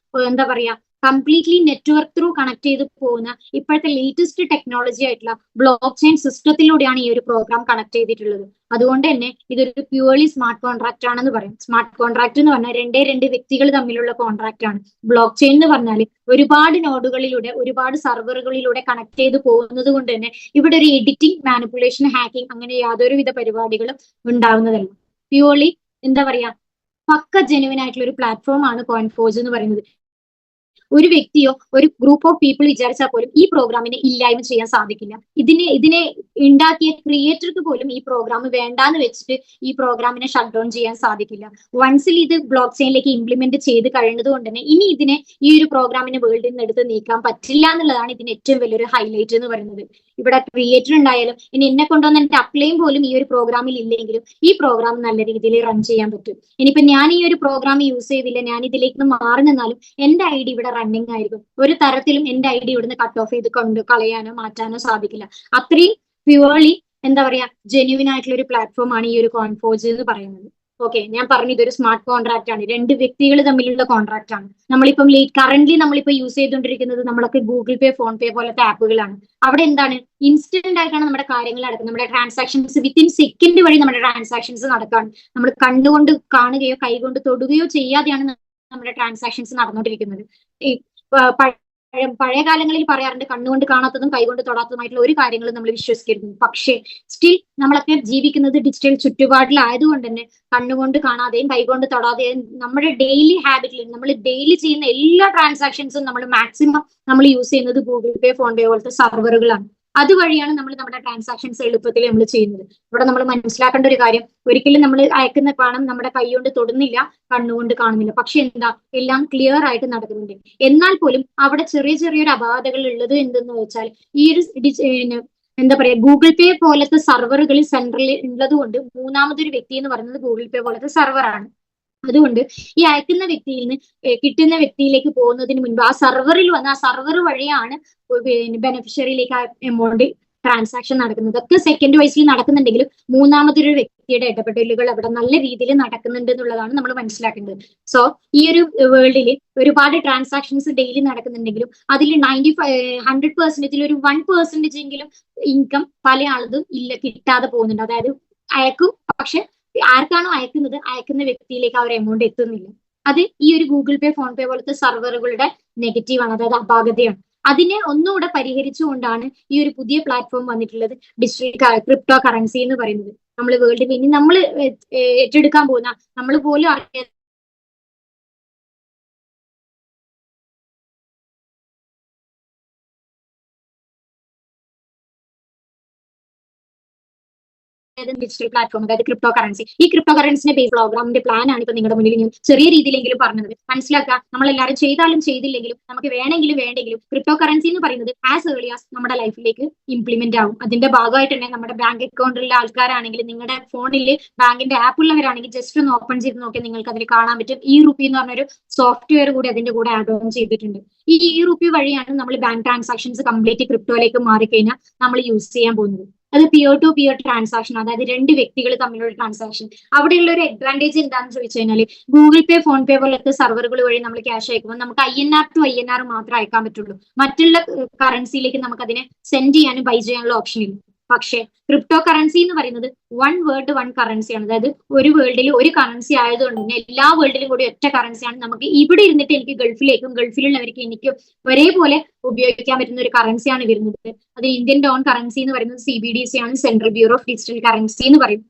എന്താ പറയാ കംപ്ലീറ്റ്ലി നെറ്റ്വർക്ക് ത്രൂ കണക്ട് ചെയ്ത് പോകുന്ന ഇപ്പോഴത്തെ ലേറ്റസ്റ്റ് ടെക്നോളജി ആയിട്ടുള്ള ബ്ലോക്ക് ചെയിൻ സിസ്റ്റത്തിലൂടെയാണ് ഈ ഒരു പ്രോഗ്രാം കണക്ട് ചെയ്തിട്ടുള്ളത്. അതുകൊണ്ട് തന്നെ ഇതൊരു പ്യൂർലി സ്മാർട്ട് കോൺട്രാക്ട് ആണെന്ന് പറയും. സ്മാർട്ട് കോൺട്രാക്ട് എന്ന് പറഞ്ഞാൽ രണ്ട് വ്യക്തികൾ തമ്മിലുള്ള കോൺട്രാക്ട് ആണ്. ബ്ലോക്ക് ചെയിൻ എന്ന് പറഞ്ഞാൽ ഒരുപാട് നോഡുകളിലൂടെ ഒരുപാട് സർവറുകളിലൂടെ കണക്ട് ചെയ്ത് പോകുന്നത് കൊണ്ട് തന്നെ ഇവിടെ ഒരു എഡിറ്റിംഗ്, മാനിപ്പുലേഷൻ, ഹാക്കിംഗ് അങ്ങനെ യാതൊരുവിധ പരിപാടികളും ഉണ്ടാവുന്നതല്ല. പ്യൂർലി എന്താ പറയാ പക്ക ജെനുവിൻ ആയിട്ടുള്ള ഒരു പ്ലാറ്റ്ഫോം ആണ് കോയിൻഫോർജ് എന്ന് പറയുന്നത്. ഒരു വ്യക്തിയോ ഒരു ഗ്രൂപ്പ് ഓഫ് പീപ്പിൾ വിചാരിച്ചാൽ പോലും ഈ പ്രോഗ്രാമിനെ ഇല്ലായ്മ ചെയ്യാൻ സാധിക്കില്ല. ഇതിനെ ഉണ്ടാക്കിയ ക്രിയേറ്റർക്ക് പോലും ഈ പ്രോഗ്രാം വേണ്ടാന്ന് വെച്ചിട്ട് ഈ പ്രോഗ്രാമിനെ ഷട്ട് ഡൗൺ ചെയ്യാൻ സാധിക്കില്ല. വൺസിൽ ഇത് ബ്ലോക്ക് ചെയിനിലേക്ക് ഇംപ്ലിമെന്റ് ചെയ്ത് കഴിയുന്നത് കൊണ്ട് തന്നെ ഇനി ഇതിനെ ഈ ഒരു പ്രോഗ്രാമിനെ വേൾഡിൽ നിന്ന് എടുത്ത് നീക്കാൻ പറ്റില്ല എന്നുള്ളതാണ് ഇതിന് ഏറ്റവും വലിയൊരു ഹൈലൈറ്റ് എന്ന് പറയുന്നത്. ഇവിടെ ക്രിയേറ്റർ ഉണ്ടായാലും ഇനി എന്നെ കൊണ്ടുവന്ന് എന്റെ അപ്ലൈയും പോലും ഈ ഒരു പ്രോഗ്രാമിൽ ഇല്ലെങ്കിലും ഈ പ്രോഗ്രാം നല്ല രീതിയിൽ റൺ ചെയ്യാൻ പറ്റും. ഇനിയിപ്പോ ഞാൻ ഈ ഒരു പ്രോഗ്രാം യൂസ് ചെയ്തില്ല, ഞാൻ ഇതിലേക്ക് മാറി നിന്നാലും എന്റെ ഐഡി ഇവിടെ റണ്ണിങ് ആയിരിക്കും. ഒരു തരത്തിലും എന്റെ ഐഡി ഇവിടുന്ന് കട്ട് ഓഫ് ചെയ്ത് കളയാനോ മാറ്റാനോ സാധിക്കില്ല. അത്രയും പ്യുവർലി എന്താ പറയാ ജെന്യുവിൻ ആയിട്ടുള്ള ഒരു പ്ലാറ്റ്ഫോം ആണ് ഈ ഒരു കോയിൻഫോർജ് എന്ന് പറയുന്നത്. ഓക്കെ, ഞാൻ പറഞ്ഞു ഇതൊരു സ്മാർട്ട് കോൺട്രാക്ട് ആണ്, രണ്ട് വ്യക്തികൾ തമ്മിലുള്ള കോൺട്രാക്ട് ആണ്. നമ്മളിപ്പം കറന്റ് നമ്മളിപ്പോ യൂസ് ചെയ്തുകൊണ്ടിരിക്കുന്നത് നമ്മളൊക്കെ ഗൂഗിൾ പേ, ഫോൺ പേ പോലത്തെ ആപ്പുകളാണ്. അവിടെ എന്താണ് ഇൻസ്റ്റന്റ് ആയിട്ടാണ് നമ്മുടെ കാര്യങ്ങൾ നടക്കുന്നത്. നമ്മുടെ ട്രാൻസാക്ഷൻസ് വിത്തിൻ സെക്കൻഡ് വഴി നമ്മുടെ ട്രാൻസാക്ഷൻസ് നടക്കുകയാണ്. നമ്മൾ കണ്ണുകൊണ്ട് കാണുകയോ കൈകൊണ്ട് തൊടുകയോ ചെയ്യാതെയാണ് നമ്മുടെ ട്രാൻസാക്ഷൻസ് നടന്നുകൊണ്ടിരിക്കുന്നത്. ഈ പഴയ കാലങ്ങളിൽ പറയാറുണ്ട് കണ്ണുകൊണ്ട് കാണാത്തതും കൈകൊണ്ട് തൊടാത്തതുമായിട്ടുള്ള ഒരു കാര്യങ്ങളും നമ്മൾ വിശ്വസിക്കരുത്. പക്ഷേ സ്റ്റിൽ നമ്മളൊക്കെ ജീവിക്കുന്നത് ഡിജിറ്റൽ ചുറ്റുപാടിലായതുകൊണ്ട് തന്നെ കണ്ണുകൊണ്ട് കാണാതെയും കൈകൊണ്ട് തൊടാതെയും നമ്മുടെ ഡെയിലി ഹാബിറ്റിൽ നമ്മൾ ഡെയിലി ചെയ്യുന്ന എല്ലാ ട്രാൻസാക്ഷൻസും നമ്മൾ മാക്സിമം നമ്മൾ യൂസ് ചെയ്യുന്നത് ഗൂഗിൾ പേ, ഫോൺ പേ പോലത്തെ സർവറുകളാണ്. അതുവഴിയാണ് നമ്മൾ നമ്മുടെ ട്രാൻസാക്ഷൻസ് എളുപ്പത്തിൽ നമ്മൾ ചെയ്യുന്നത്. ഇവിടെ നമ്മൾ മനസ്സിലാക്കേണ്ട ഒരു കാര്യം, ഒരിക്കലും നമ്മൾ അയക്കുന്ന പണം നമ്മുടെ കൈ കൊണ്ട് തൊടുന്നില്ല, കണ്ണുകൊണ്ട് കാണുന്നില്ല. പക്ഷെ എന്താ എല്ലാം ക്ലിയർ ആയിട്ട് നടക്കുന്നുണ്ട്. എന്നാൽ പോലും അവിടെ ചെറിയൊരു അപാകതകൾ ഉള്ളത് എന്തെന്ന് വെച്ചാൽ ഈ ഒരു എന്താ പറയാ ഗൂഗിൾ പേ പോലത്തെ സർവറുകളിൽ സെൻട്രലിൽ ഉള്ളത് കൊണ്ട് മൂന്നാമതൊരു വ്യക്തി എന്ന് പറയുന്നത് ഗൂഗിൾ പേ പോലത്തെ സർവറാണ്. അതുകൊണ്ട് ഈ അയക്കുന്ന വ്യക്തിയിൽ നിന്ന് കിട്ടുന്ന വ്യക്തിയിലേക്ക് പോകുന്നതിന് മുൻപ് ആ സർവറിൽ വന്ന് ആ സർവർ വഴിയാണ് ബെനിഫിഷ്യറിയിലേക്ക് ആ എമൗണ്ട് ട്രാൻസാക്ഷൻ നടക്കുന്നത്. ഇതൊക്കെ സെക്കൻഡ് വൈസിൽ നടക്കുന്നുണ്ടെങ്കിലും മൂന്നാമതൊരു വ്യക്തിയുടെ ഇടപെടലുകൾ അവിടെ നല്ല രീതിയിൽ നടക്കുന്നുണ്ട് എന്നുള്ളതാണ് നമ്മൾ മനസ്സിലാക്കേണ്ടത്. സോ ഈ ഒരു വേൾഡിൽ ഒരുപാട് ട്രാൻസാക്ഷൻസ് ഡെയിലി നടക്കുന്നുണ്ടെങ്കിലും അതിൽ 100% ഒരു 1% എങ്കിലും ഇൻകം പല ആളതും ഇല്ല, കിട്ടാതെ പോകുന്നുണ്ട്. അതായത് അയക്കും, പക്ഷെ ആർക്കാണോ അയക്കുന്ന വ്യക്തിയിലേക്ക് ആ ഒരു എമൗണ്ട് എത്തുന്നില്ല. അത് ഈ ഒരു ഗൂഗിൾ പേ, ഫോൺ പേ പോലത്തെ സെർവറുകളുടെ നെഗറ്റീവാണ്, അതായത് അപാകതയാണ്. അതിനെ ഒന്നുകൂടെ പരിഹരിച്ചുകൊണ്ടാണ് ഈ ഒരു പുതിയ പ്ലാറ്റ്ഫോം വന്നിട്ടുള്ളത്, ഡിജിറ്റൽ ക്രിപ്റ്റോ കറൻസി എന്ന് പറയുന്നത്. നമ്മൾ വേൾഡിൽ ഇനി നമ്മൾ ഏറ്റെടുക്കാൻ പോകുന്ന, നമ്മൾ പോലും അറിയാത്ത ഡിജിറ്റൽ പ്ലാറ്റ്ഫോം, അതായത് ക്രിപ്റ്റോ കറൻസി. ഈ ക്രിപ്റ്റോ കറൻസിന്റെ ബേസ് പ്രോഗ്രാമിന്റെ പ്ലാൻ ആണ് ഇപ്പൊ നിങ്ങളുടെ മുന്നിൽ ഞാൻ ചെറിയ രീതിയിലെങ്കിലും പറഞ്ഞത്. മനസ്സിലാക്കുക, നമ്മളെല്ലാവരും ചെയ്താലും ചെയ്തില്ലെങ്കിലും നമുക്ക് വേണമെങ്കിലും വേണ്ടെങ്കിലും ക്രിപ്റ്റോ കറൻസി എന്ന് പറയുന്നത് ആസ് ഏർലി ആസ് നമ്മുടെ ലൈഫിലേക്ക് ഇംപ്ലിമെന്റ് ആവും. അതിന്റെ ഭാഗമായിട്ട് തന്നെ നമ്മുടെ ബാങ്ക് അക്കൗണ്ടിലുള്ള ആൾക്കാരാണെങ്കിൽ, നിങ്ങളുടെ ഫോണിൽ ബാങ്കിന്റെ ആപ്പ് ഉള്ളവരാണെങ്കിൽ ജസ്റ്റ് ഒന്ന് ഓപ്പൺ ചെയ്ത് നോക്കി നിങ്ങൾക്ക് അതിൽ കാണാൻ പറ്റും. ഈ റുപ്പി എന്ന് പറഞ്ഞൊരു സോഫ്റ്റ്വെയർ കൂടി അതിന്റെ കൂടെ ആഡ് ഓൺ ചെയ്തിട്ടുണ്ട്. ഈ റുപ്പി വഴിയാണ് നമ്മൾ ബാങ്ക് ട്രാൻസാക്ഷൻസ് കംപ്ലീറ്റ് ക്രിപ്റ്റോയിലേക്ക് മാറിക്കഴിഞ്ഞാൽ നമ്മൾ യൂസ് ചെയ്യാൻ പോകുന്നത്. അത് പിയർ ടു പിയർ ട്രാൻസാക്ഷൻ, അതായത് രണ്ട് വ്യക്തികൾ തമ്മിലുള്ള ട്രാൻസാക്ഷൻ. അവിടെയുള്ള ഒരു അഡ്വാൻറ്റേജ് എന്താണെന്ന് ചോദിച്ചു കഴിഞ്ഞാൽ, ഗൂഗിൾ പേ, ഫോൺ പേ പോലത്തെ സെർവറുകൾ വഴി നമ്മൾ ക്യാഷ് അയക്കുമ്പോൾ നമുക്ക് INR ടു INR മാത്രം അയക്കാൻ പറ്റുള്ളൂ. മറ്റുള്ള കറൻസിയിലേക്ക് നമുക്ക് അതിനെ സെൻഡ് ചെയ്യാനും ബൈ ചെയ്യാനുള്ള ഓപ്ഷൻ ഇല്ല. പക്ഷേ ക്രിപ്റ്റോ കറൻസി എന്ന് പറയുന്നത് വൺ വേൾഡ് വൺ കറൻസിയാണ്. അതായത് ഒരു വേൾഡിൽ ഒരു കറൻസി ആയതുകൊണ്ട് തന്നെ എല്ലാ വേൾഡിലും കൂടി ഒറ്റ കറൻസിയാണ്. നമുക്ക് ഇവിടെ ഇരുന്നിട്ട് എനിക്ക് ഗൾഫിലേക്കും ഗൾഫിലുള്ളവർക്ക് എനിക്കും ഒരേപോലെ ഉപയോഗിക്കാൻ പറ്റുന്ന ഒരു കറൻസിയാണ് വരുന്നത്. അത് ഇന്ത്യൻ ഡോൺ കറൻസി എന്ന് പറയുന്നത് CBDC ആണ്, central bureau of digital currency എന്ന് പറയും.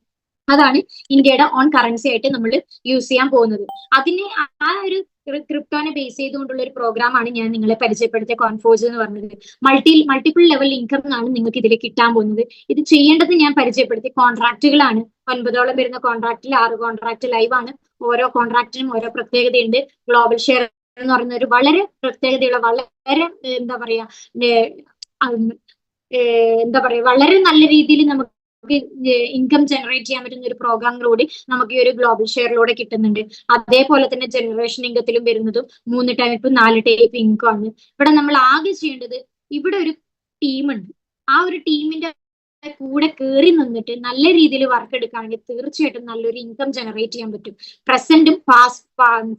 അതാണ് ഇന്ത്യയുടെ ഓൺ കറൻസി ആയിട്ട് നമ്മൾ യൂസ് ചെയ്യാൻ പോകുന്നത്. അതിനെ ആ ഒരു ക്രിപ്റ്റോനെ ബേസ് ചെയ്തുകൊണ്ടുള്ള ഒരു പ്രോഗ്രാം ആണ് ഞാൻ നിങ്ങളെ പരിചയപ്പെടുത്തിയ കോൺഫോജ് എന്ന് പറഞ്ഞത്. മൾട്ടിപ്പിൾ ലെവൽ ഇൻകം ആണ് നിങ്ങൾക്ക് ഇതിൽ കിട്ടാൻ പോകുന്നത്. ഇത് ചെയ്യേണ്ടത് ഞാൻ പരിചയപ്പെടുത്തിയ കോൺട്രാക്റ്റുകളാണ്. 9ഓളം വരുന്ന കോൺട്രാക്റ്റിൽ 6 കോൺട്രാക്ട് ലൈവ് ആണ്. ഓരോ കോൺട്രാക്റ്റിനും ഓരോ പ്രത്യേകതയുണ്ട്. ഗ്ലോബൽ ഷെയർ എന്ന് പറയുന്ന ഒരു വളരെ പ്രത്യേകതയുള്ള, വളരെ വളരെ നല്ല രീതിയിൽ നമുക്ക് ഇൻകം ജനറേറ്റ് ചെയ്യാൻ പറ്റുന്ന ഒരു പ്രോഗ്രാമിലൂടെ നമുക്ക് ഈ ഒരു ഗ്ലോബൽ ഷെയറിലൂടെ കിട്ടുന്നുണ്ട്. അതേപോലെ തന്നെ ജനറേഷൻ ഇൻകത്തിലും വരുന്നതും 3 ടൈപ്പ് 4 ടൈപ്പ് ഇൻകം ആണ്. ഇവിടെ നമ്മൾ ആകെ ചെയ്യേണ്ടത്, ഇവിടെ ഒരു ടീമുണ്ട്, ആ ഒരു ടീമിന്റെ കൂടെ കയറി നിന്നിട്ട് നല്ല രീതിയിൽ വർക്ക് എടുക്കുകയാണെങ്കിൽ തീർച്ചയായിട്ടും നല്ലൊരു ഇൻകം ജനറേറ്റ് ചെയ്യാൻ പറ്റും. പ്രസന്റും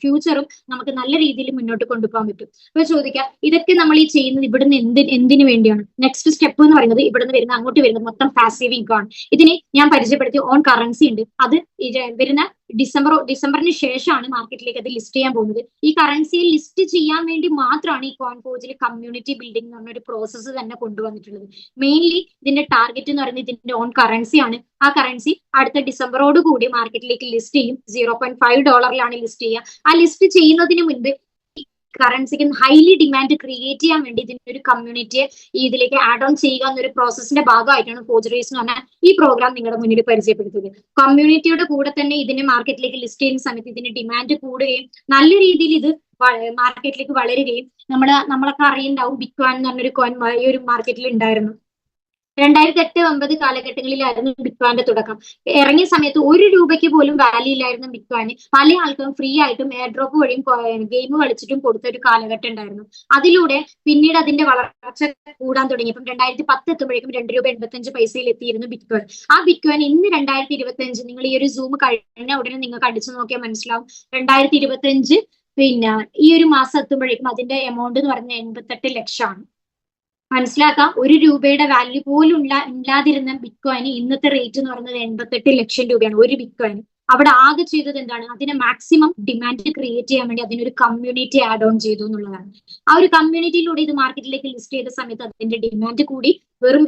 ഫ്യൂച്ചറും നമുക്ക് നല്ല രീതിയിൽ മുന്നോട്ട് കൊണ്ടുപോകാൻ പറ്റും. അപ്പൊ ചോദിക്കാം, ഇതൊക്കെ നമ്മൾ ഈ ചെയ്യുന്നത് ഇവിടുന്ന് എന്തിനു വേണ്ടിയാണ്? നെക്സ്റ്റ് സ്റ്റെപ്പ് എന്ന് പറയുന്നത് ഇവിടുന്ന് വരുന്ന അങ്ങോട്ട് വരുന്ന മൊത്തം പാസീവ് ഇൻകം ആണ്. ഇതിന് ഞാൻ പരിചയപ്പെടുത്തിയ ഓൺ കറൻസി ഉണ്ട്. അത് വരുന്ന ഡിസംബറിന് ശേഷമാണ് മാർക്കറ്റിലേക്ക് അത് ലിസ്റ്റ് ചെയ്യാൻ പോകുന്നത്. ഈ കറൻസിയിൽ ലിസ്റ്റ് ചെയ്യാൻ വേണ്ടി മാത്രമാണ് ഈ കോൺഫോജിൽ കമ്മ്യൂണിറ്റി ബിൽഡിംഗ് എന്ന് പറഞ്ഞ ഒരു പ്രോസസ്സ് തന്നെ കൊണ്ടുവന്നിട്ടുള്ളത്. മെയിൻലി ഇതിന്റെ ടാർഗറ്റ് എന്ന് പറയുന്നത് ഇതിന്റെ ഓൺ കറൻസി ആണ്. ആ കറൻസി അടുത്ത ഡിസംബറോട് കൂടി മാർക്കറ്റിലേക്ക് ലിസ്റ്റ് ചെയ്യും. $0.5 ലിസ്റ്റ് ചെയ്യുക. ആ ലിസ്റ്റ് ചെയ്യുന്നതിന് മുൻപ് കറൻസിക്ക് ഹൈലി ഡിമാൻഡ് ക്രിയേറ്റ് ചെയ്യാൻ വേണ്ടി ഇതിന്റെ ഒരു കമ്മ്യൂണിറ്റിയെ ഇതിലേക്ക് ആഡ് ഓൺ ചെയ്യുക എന്നൊരു പ്രോസസ്സിന്റെ ഭാഗമായിട്ടാണ് ഫോർജറീസ് എന്ന് പറഞ്ഞാൽ ഈ പ്രോഗ്രാം നിങ്ങളുടെ മുന്നിൽ പരിചയപ്പെടുത്തുന്നത്. കമ്മ്യൂണിറ്റിയുടെ കൂടെ തന്നെ ഇതിനെ മാർക്കറ്റിലേക്ക് ലിസ്റ്റ് ചെയ്യുന്ന സമയത്ത് ഇതിന് ഡിമാൻഡ് കൂടുകയും നല്ല രീതിയിൽ ഇത് മാർക്കറ്റിലേക്ക് വളരുകയും നമ്മളൊക്കെ അറിയുന്നുണ്ടാവും, ബിറ്റ്കോയിൻ എന്ന് പറഞ്ഞൊരു കോയിൻ ഈ ഒരു മാർക്കറ്റിൽ ഉണ്ടായിരുന്നു. 2008-2009 കാലഘട്ടങ്ങളിലായിരുന്നു ബിറ്റ്കോയിന്റെ തുടക്കം. ഇറങ്ങിയ സമയത്ത് ₹1 പോലും വാല്യൂ ഇല്ലായിരുന്നു ബിറ്റ്കോയിന്. പല ആൾക്കും ഫ്രീ ആയിട്ടും എയർ ഡ്രോപ്പ് വഴിയും ഗെയിം കളിച്ചിട്ടും കൊടുത്ത ഒരു കാലഘട്ടം ഉണ്ടായിരുന്നു. അതിലൂടെ പിന്നീട് അതിന്റെ വളർച്ച കൂടാൻ തുടങ്ങി. ഇപ്പം 2010 എത്തുമ്പോഴേക്കും ₹2.85 എത്തിയിരുന്നു ബിറ്റ്കോയിൻ. ആ ബിറ്റ്കോയിൻ ഇന്ന് 2025, നിങ്ങൾ ഈ ഒരു സൂം കഴിഞ്ഞ ഉടനെ നിങ്ങൾക്ക് അടിച്ചു നോക്കിയാൽ മനസ്സിലാവും, 2025 പിന്നെ ഈ ഒരു മാസം എത്തുമ്പോഴേക്കും അതിന്റെ എമൗണ്ട് എന്ന് പറയുന്നത് 88 ലക്ഷമാണ്. മനസ്സിലാക്കാം, ₹1 വാല്യൂ പോലും ഇല്ലാതിരുന്ന ബിറ്റ്കോയിന് ഇന്നത്തെ റേറ്റ് എന്ന് പറയുന്നത് 88 ലക്ഷം രൂപയാണ് ഒരു ബിറ്റ്കോയിന്. അവിടെ ആകെ ചെയ്തത് എന്താണ്? അതിനെ മാക്സിമം ഡിമാൻഡ് ക്രിയേറ്റ് ചെയ്യാൻ വേണ്ടി അതിനൊരു കമ്മ്യൂണിറ്റി ആഡ് ഓൺ ചെയ്തു എന്നുള്ളതാണ്. ആ ഒരു കമ്മ്യൂണിറ്റിയിലൂടെ ഇത് മാർക്കറ്റിലേക്ക് ലിസ്റ്റ് ചെയ്ത സമയത്ത് അതിന്റെ ഡിമാൻഡ് കൂടി. വെറും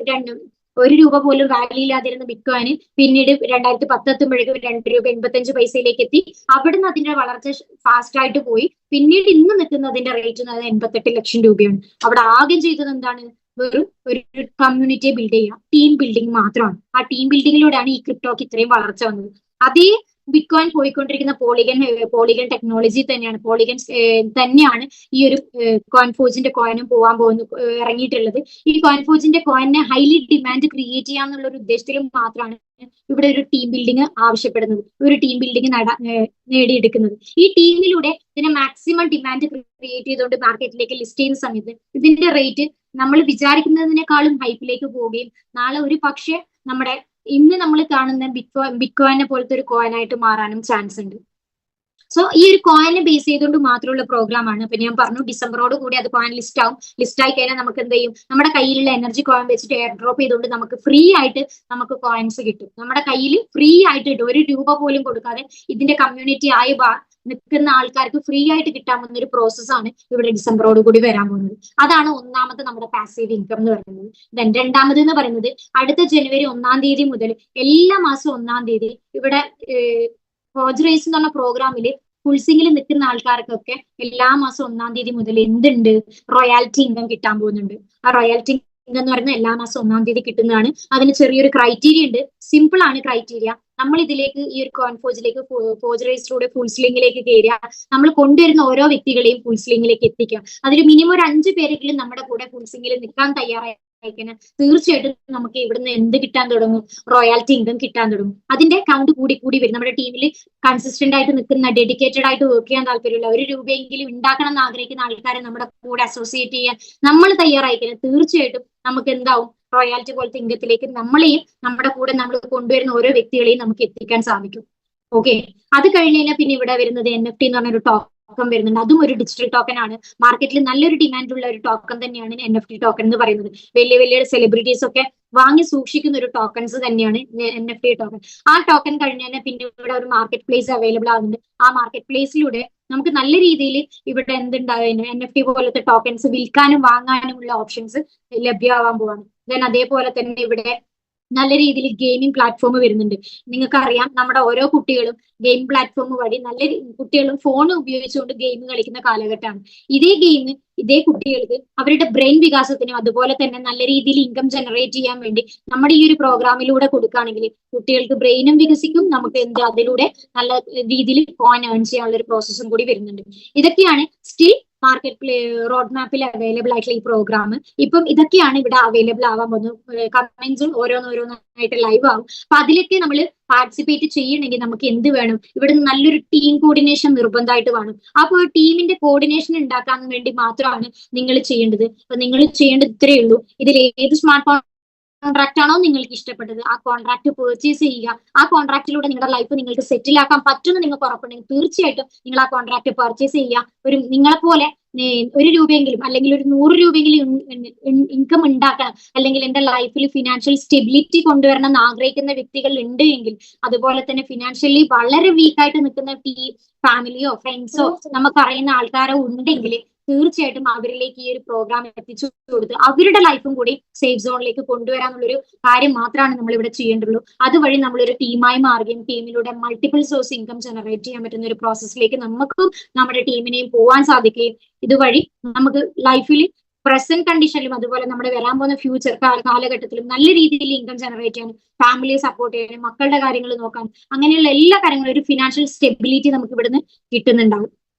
₹1 പോലും വാല്യൂ ഇല്ലാതിരുന്ന ബിറ്റ്കോയിന് പിന്നീട് 2010 എത്തുമ്പോഴേക്കും ₹2.85 എത്തി. അവിടുന്ന് അതിന്റെ വളർച്ച ഫാസ്റ്റ് ആയിട്ട് പോയി. പിന്നീട് ഇന്ന് നിൽക്കുന്ന അതിന്റെ റേറ്റ് 88 ലക്ഷം രൂപയാണ്. അവിടെ ആകെ ചെയ്തത് എന്താണ്? വെറും ഒരു കമ്മ്യൂണിറ്റിയെ ബിൽഡ് ചെയ്യുക, ടീം ബിൽഡിംഗ് മാത്രമാണ്. ആ ടീം ബിൽഡിങ്ങിലൂടെയാണ് ഈ ക്രിപ്റ്റോക്ക് ഇത്രയും വളർച്ച വന്നത്. അതേ ബിറ്റ്കോയിൻ പോയിക്കൊണ്ടിരിക്കുന്ന പോളിഗൺ ടെക്നോളജി തന്നെയാണ് ഈ ഒരു കോയിൻഫോജിന്റെ കോയിനും ഇറങ്ങിയിട്ടുള്ളത്. ഈ കോയിൻഫോജിന്റെ കോയിനെ ഹൈലി ഡിമാൻഡ് ക്രിയേറ്റ് ചെയ്യാന്നുള്ള ഒരു ഉദ്ദേശത്തിലും മാത്രമാണ് ഇവിടെ ഒരു ടീം ബിൽഡിംഗ് ആവശ്യപ്പെടുന്നത്, ഒരു ടീം ബിൽഡിംഗ് നേടിയെടുക്കുന്നത്. ഈ ടീമിലൂടെ ഇതിനെ മാക്സിമം ഡിമാൻഡ് ക്രിയേറ്റ് ചെയ്തുകൊണ്ട് മാർക്കറ്റിലേക്ക് ലിസ്റ്റ് ചെയ്യുന്ന സമയത്ത് ഇതിന്റെ റേറ്റ് നമ്മൾ വിചാരിക്കുന്നതിനേക്കാളും ഹൈപ്പിലേക്ക് പോവുകയും നാളെ ഒരു പക്ഷേ നമ്മുടെ ഇന്ന് നമ്മൾ കാണുന്ന ബിറ്റ്കോയിനെ പോലത്തെ ഒരു കോയിനായിട്ട് മാറാനും ചാൻസ് ഉണ്ട്. സോ ഈ ഒരു കോയിനെ ബേസ് ചെയ്തുകൊണ്ട് മാത്രമുള്ള പ്രോഗ്രാം ആണ്. അപ്പൊ ഞാൻ പറഞ്ഞു ഡിസംബറോട് കൂടി അത് കോയിൻ ലിസ്റ്റ് ആവും. ലിസ്റ്റ് ആയി കഴിഞ്ഞാൽ നമുക്ക് എന്ത് ചെയ്യും, നമ്മുടെ കയ്യിലുള്ള എനർജി കോയിൻ വെച്ചിട്ട് എയർ ഡ്രോപ്പ് ചെയ്തുകൊണ്ട് നമുക്ക് ഫ്രീ ആയിട്ട് നമുക്ക് കോയിൻസ് കിട്ടും. നമ്മുടെ കയ്യിൽ ഫ്രീ ആയിട്ട് കിട്ടും, ഒരു രൂപ പോലും കൊടുക്കാതെ ഇതിന്റെ കമ്മ്യൂണിറ്റി ആയി നിൽക്കുന്ന ആൾക്കാർക്ക് ഫ്രീ ആയിട്ട് കിട്ടാൻ പോകുന്ന ഒരു പ്രോസസ്സാണ് ഇവിടെ ഡിസംബറോട് കൂടി വരാൻ പോകുന്നത്. അതാണ് ഒന്നാമത്തെ നമ്മുടെ പാസീവ് ഇൻകം എന്ന് പറയുന്നത്. ദെൻ രണ്ടാമത് എന്ന് പറയുന്നത് അടുത്ത ജനുവരി 1-ാം തീയതി മുതൽ എല്ലാ മാസവും 1-ാം തീയതി ഇവിടെ ഫോർജ് റേസ് എന്ന് പറഞ്ഞ പ്രോഗ്രാമിൽ ഫുൾസിംഗിൽ നിൽക്കുന്ന ആൾക്കാർക്കൊക്കെ എല്ലാ മാസം 1-ാം തീയതി മുതൽ എന്തുണ്ട്, റോയാലിറ്റി ഇൻകം കിട്ടാൻ പോകുന്നുണ്ട്. ആ റോയാലിറ്റി ഇൻകം എന്ന് പറയുന്നത് എല്ലാ മാസം 1-ാം തീയതി കിട്ടുന്നതാണ്. അതിന് ചെറിയൊരു ക്രൈറ്റീരിയ ഉണ്ട്, സിമ്പിൾ ആണ് ക്രൈറ്റീരിയ. നമ്മൾ ഇതിലേക്ക് ഈ ഒരു കോൺഫോജിലേക്ക് ഫോർജ് റേസിലൂടെ ഫുൾ സ്ലിംഗിലേക്ക് കയറുക, നമ്മൾ കൊണ്ടുവരുന്ന ഓരോ വ്യക്തികളെയും ഫുൾ സ്ലിംഗിലേക്ക് എത്തിക്കുക. അതിൽ മിനിമം ഒരു 5 പേരെങ്കിലും നമ്മുടെ കൂടെ ഫുൾ സ്ലിംഗിൽ നിൽക്കാൻ തയ്യാറായി തീർച്ചയായിട്ടും നമുക്ക് ഇവിടുന്ന് എന്ത് കിട്ടാൻ തുടങ്ങും, റോയാലിറ്റി ഇൻകം കിട്ടാൻ തുടങ്ങും. അതിന്റെ കൗണ്ട് കൂടി കൂടി വരും. നമ്മുടെ ടീമിൽ കൺസിസ്റ്റന്റ് ആയിട്ട് നിൽക്കുന്ന, ഡെഡിക്കേറ്റഡ് ആയിട്ട് വർക്ക് ചെയ്യാൻ താല്പര്യമുള്ള, ഒരു രൂപയെങ്കിലും ഉണ്ടാക്കണം എന്ന് ആഗ്രഹിക്കുന്ന ആൾക്കാരെ നമ്മുടെ കൂടെ അസോസിയേറ്റ് ചെയ്യാൻ നമ്മൾ തയ്യാറായിക്കണം. തീർച്ചയായിട്ടും നമുക്ക് എന്താവും, റോയാലിറ്റി പോലത്തെ ഇൻകത്തിലേക്ക് നമ്മളെയും നമ്മുടെ കൂടെ നമ്മൾ കൊണ്ടുവരുന്ന ഓരോ വ്യക്തികളെയും നമുക്ക് എത്തിക്കാൻ സാധിക്കും. ഓക്കെ, അത് കഴിഞ്ഞ് കഴിഞ്ഞാൽ പിന്നെ ഇവിടെ വരുന്നത് NFT എന്ന് പറഞ്ഞൊരു ടോക്കൺ വരുന്നുണ്ട്. അതും ഒരു ഡിജിറ്റൽ ടോക്കൺ ആണ്. മാർക്കറ്റിൽ നല്ലൊരു ഡിമാൻഡ് ഉള്ള ഒരു ടോക്കൺ തന്നെയാണ് NFT ടോക്കൺ എന്ന് പറയുന്നത്. വലിയ വലിയ സെലിബ്രിറ്റീസ് ഒക്കെ വാങ്ങി സൂക്ഷിക്കുന്ന ഒരു ടോക്കൺസ് തന്നെയാണ് NFT ടോക്കൺ. ആ ടോക്കൺ കഴിഞ്ഞാൽ പിന്നെ ഇവിടെ ഒരു മാർക്കറ്റ് പ്ലേസ് അവൈലബിൾ ആകുന്നുണ്ട്. ആ മാർക്കറ്റ് പ്ലേസിലൂടെ നമുക്ക് നല്ല രീതിയിൽ ഇവിടെ എന്തുണ്ടാകും, NFT പോലത്തെ ടോക്കൺസ് വിൽക്കാനും വാങ്ങാനുമുള്ള ഓപ്ഷൻസ് ലഭ്യമാവാൻ പോവാണ്. ദെൻ അതേപോലെ തന്നെ ഇവിടെ നല്ല രീതിയിൽ ഗെയിമിംഗ് പ്ലാറ്റ്ഫോം വരുന്നുണ്ട്. നിങ്ങൾക്കറിയാം, നമ്മുടെ ഓരോ കുട്ടികളും ഗെയിം പ്ലാറ്റ്ഫോം വഴി കുട്ടികളും ഫോൺ ഉപയോഗിച്ചുകൊണ്ട് ഗെയിം കളിക്കുന്ന കാലഘട്ടമാണ്. ഇതേ കുട്ടികൾക്ക് അവരുടെ ബ്രെയിൻ വികാസത്തിനും അതുപോലെ തന്നെ നല്ല രീതിയിൽ ഇൻകം ജനറേറ്റ് ചെയ്യാൻ വേണ്ടി നമ്മുടെ ഈ ഒരു പ്രോഗ്രാമിലൂടെ കൊടുക്കുകയാണെങ്കിൽ കുട്ടികൾക്ക് ബ്രെയിനും വികസിക്കും, നമുക്ക് അതിലൂടെ നല്ല രീതിയിൽ കോയിൻ ഏൺ ചെയ്യാനുള്ള ഒരു പ്രോസസ്സും കൂടി വരുന്നുണ്ട്. ഇതൊക്കെയാണ് സ്റ്റിൽ മാർക്കറ്റ് റോഡ് മാപ്പിൽ അവൈലബിൾ ആയിട്ടുള്ള ഈ പ്രോഗ്രാം. ഇപ്പം ഇതൊക്കെയാണ് ഇവിടെ അവൈലബിൾ ആവാൻ പോകുന്നത്. കമന്റ്സും ഓരോന്നോരോന്നായിട്ട് ലൈവ് ആവും. അപ്പൊ അതിലൊക്കെ നമ്മൾ പാർട്ടിസിപ്പേറ്റ് ചെയ്യണമെങ്കിൽ നമുക്ക് എന്ത് വേണം, ഇവിടെ നല്ലൊരു ടീം കോർഡിനേഷൻ നിർബന്ധമായിട്ട് വേണം. അപ്പോൾ ടീമിന്റെ കോർഡിനേഷൻ ഉണ്ടാക്കാൻ വേണ്ടി മാത്രമാണ് നിങ്ങൾ ചെയ്യേണ്ടത്. അപ്പൊ നിങ്ങൾ ചെയ്യേണ്ടത് ഇത്രയേ ഉള്ളൂ. ഇതിൽ ഏത് സ്മാർട്ട് കോൺട്രാക്ട് ആണോ നിങ്ങൾക്ക് ഇഷ്ടപ്പെട്ടത്, ആ കോൺട്രാക്ട് പർച്ചേസ് ചെയ്യുക. ആ കോൺട്രാക്റ്റിലൂടെ നിങ്ങളുടെ ലൈഫ് നിങ്ങൾക്ക് സെറ്റിൽ ആക്കാൻ പറ്റുമെന്ന് നിങ്ങൾക്ക് ഉറപ്പുണ്ടെങ്കിൽ തീർച്ചയായിട്ടും നിങ്ങൾ ആ കോൺട്രാക്ട് പർച്ചേസ് ചെയ്യുക. നിങ്ങളെ പോലെ ഒരു രൂപയെങ്കിലും അല്ലെങ്കിൽ ഒരു 100 രൂപയെങ്കിലും ഇൻകം ഉണ്ടാക്കണം, അല്ലെങ്കിൽ എന്റെ ലൈഫിൽ ഫിനാൻഷ്യൽ സ്റ്റെബിലിറ്റി കൊണ്ടുവരണം എന്ന് ആഗ്രഹിക്കുന്ന വ്യക്തികൾ ഉണ്ട് എങ്കിൽ, അതുപോലെ തന്നെ ഫിനാൻഷ്യലി വളരെ വീക്കായിട്ട് നിൽക്കുന്ന ഫാമിലിയോ ഫ്രണ്ട്സോ നമുക്കറിയുന്ന ആൾക്കാരോ ഉണ്ടെങ്കിൽ തീർച്ചയായിട്ടും അവരിലേക്ക് ഈ ഒരു പ്രോഗ്രാം എത്തിച്ചു കൊടുത്ത് അവരുടെ ലൈഫും കൂടി സേഫ് സോണിലേക്ക് കൊണ്ടുവരാനുള്ളൊരു കാര്യം മാത്രമാണ് നമ്മൾ ഇവിടെ ചെയ്യേണ്ടുള്ളൂ. അതുവഴി നമ്മളൊരു ടീമായി മാറുകയും ടീമിലൂടെ മൾട്ടിപ്പിൾ സോഴ്സ് ഇൻകം ജനറേറ്റ് ചെയ്യാൻ പറ്റുന്ന ഒരു പ്രോസസ്സിലേക്ക് നമുക്കും നമ്മുടെ ടീമിനെയും പോകാൻ സാധിക്കുകയും ഇതുവഴി നമുക്ക് ലൈഫിൽ പ്രസന്റ് കണ്ടീഷനിലും അതുപോലെ നമ്മുടെ വരാൻ പോകുന്ന ഫ്യൂച്ചർ കാലഘട്ടത്തിലും നല്ല രീതിയിൽ ഇൻകം ജനറേറ്റ് ചെയ്യാനും ഫാമിലിയെ സപ്പോർട്ട് ചെയ്യാനും മക്കളുടെ കാര്യങ്ങൾ നോക്കാനും അങ്ങനെയുള്ള എല്ലാ കാര്യങ്ങളും ഒരു ഫിനാൻഷ്യൽ സ്റ്റെബിലിറ്റി നമുക്ക് ഇവിടുന്ന് കിട്ടുന്നുണ്ടാവും.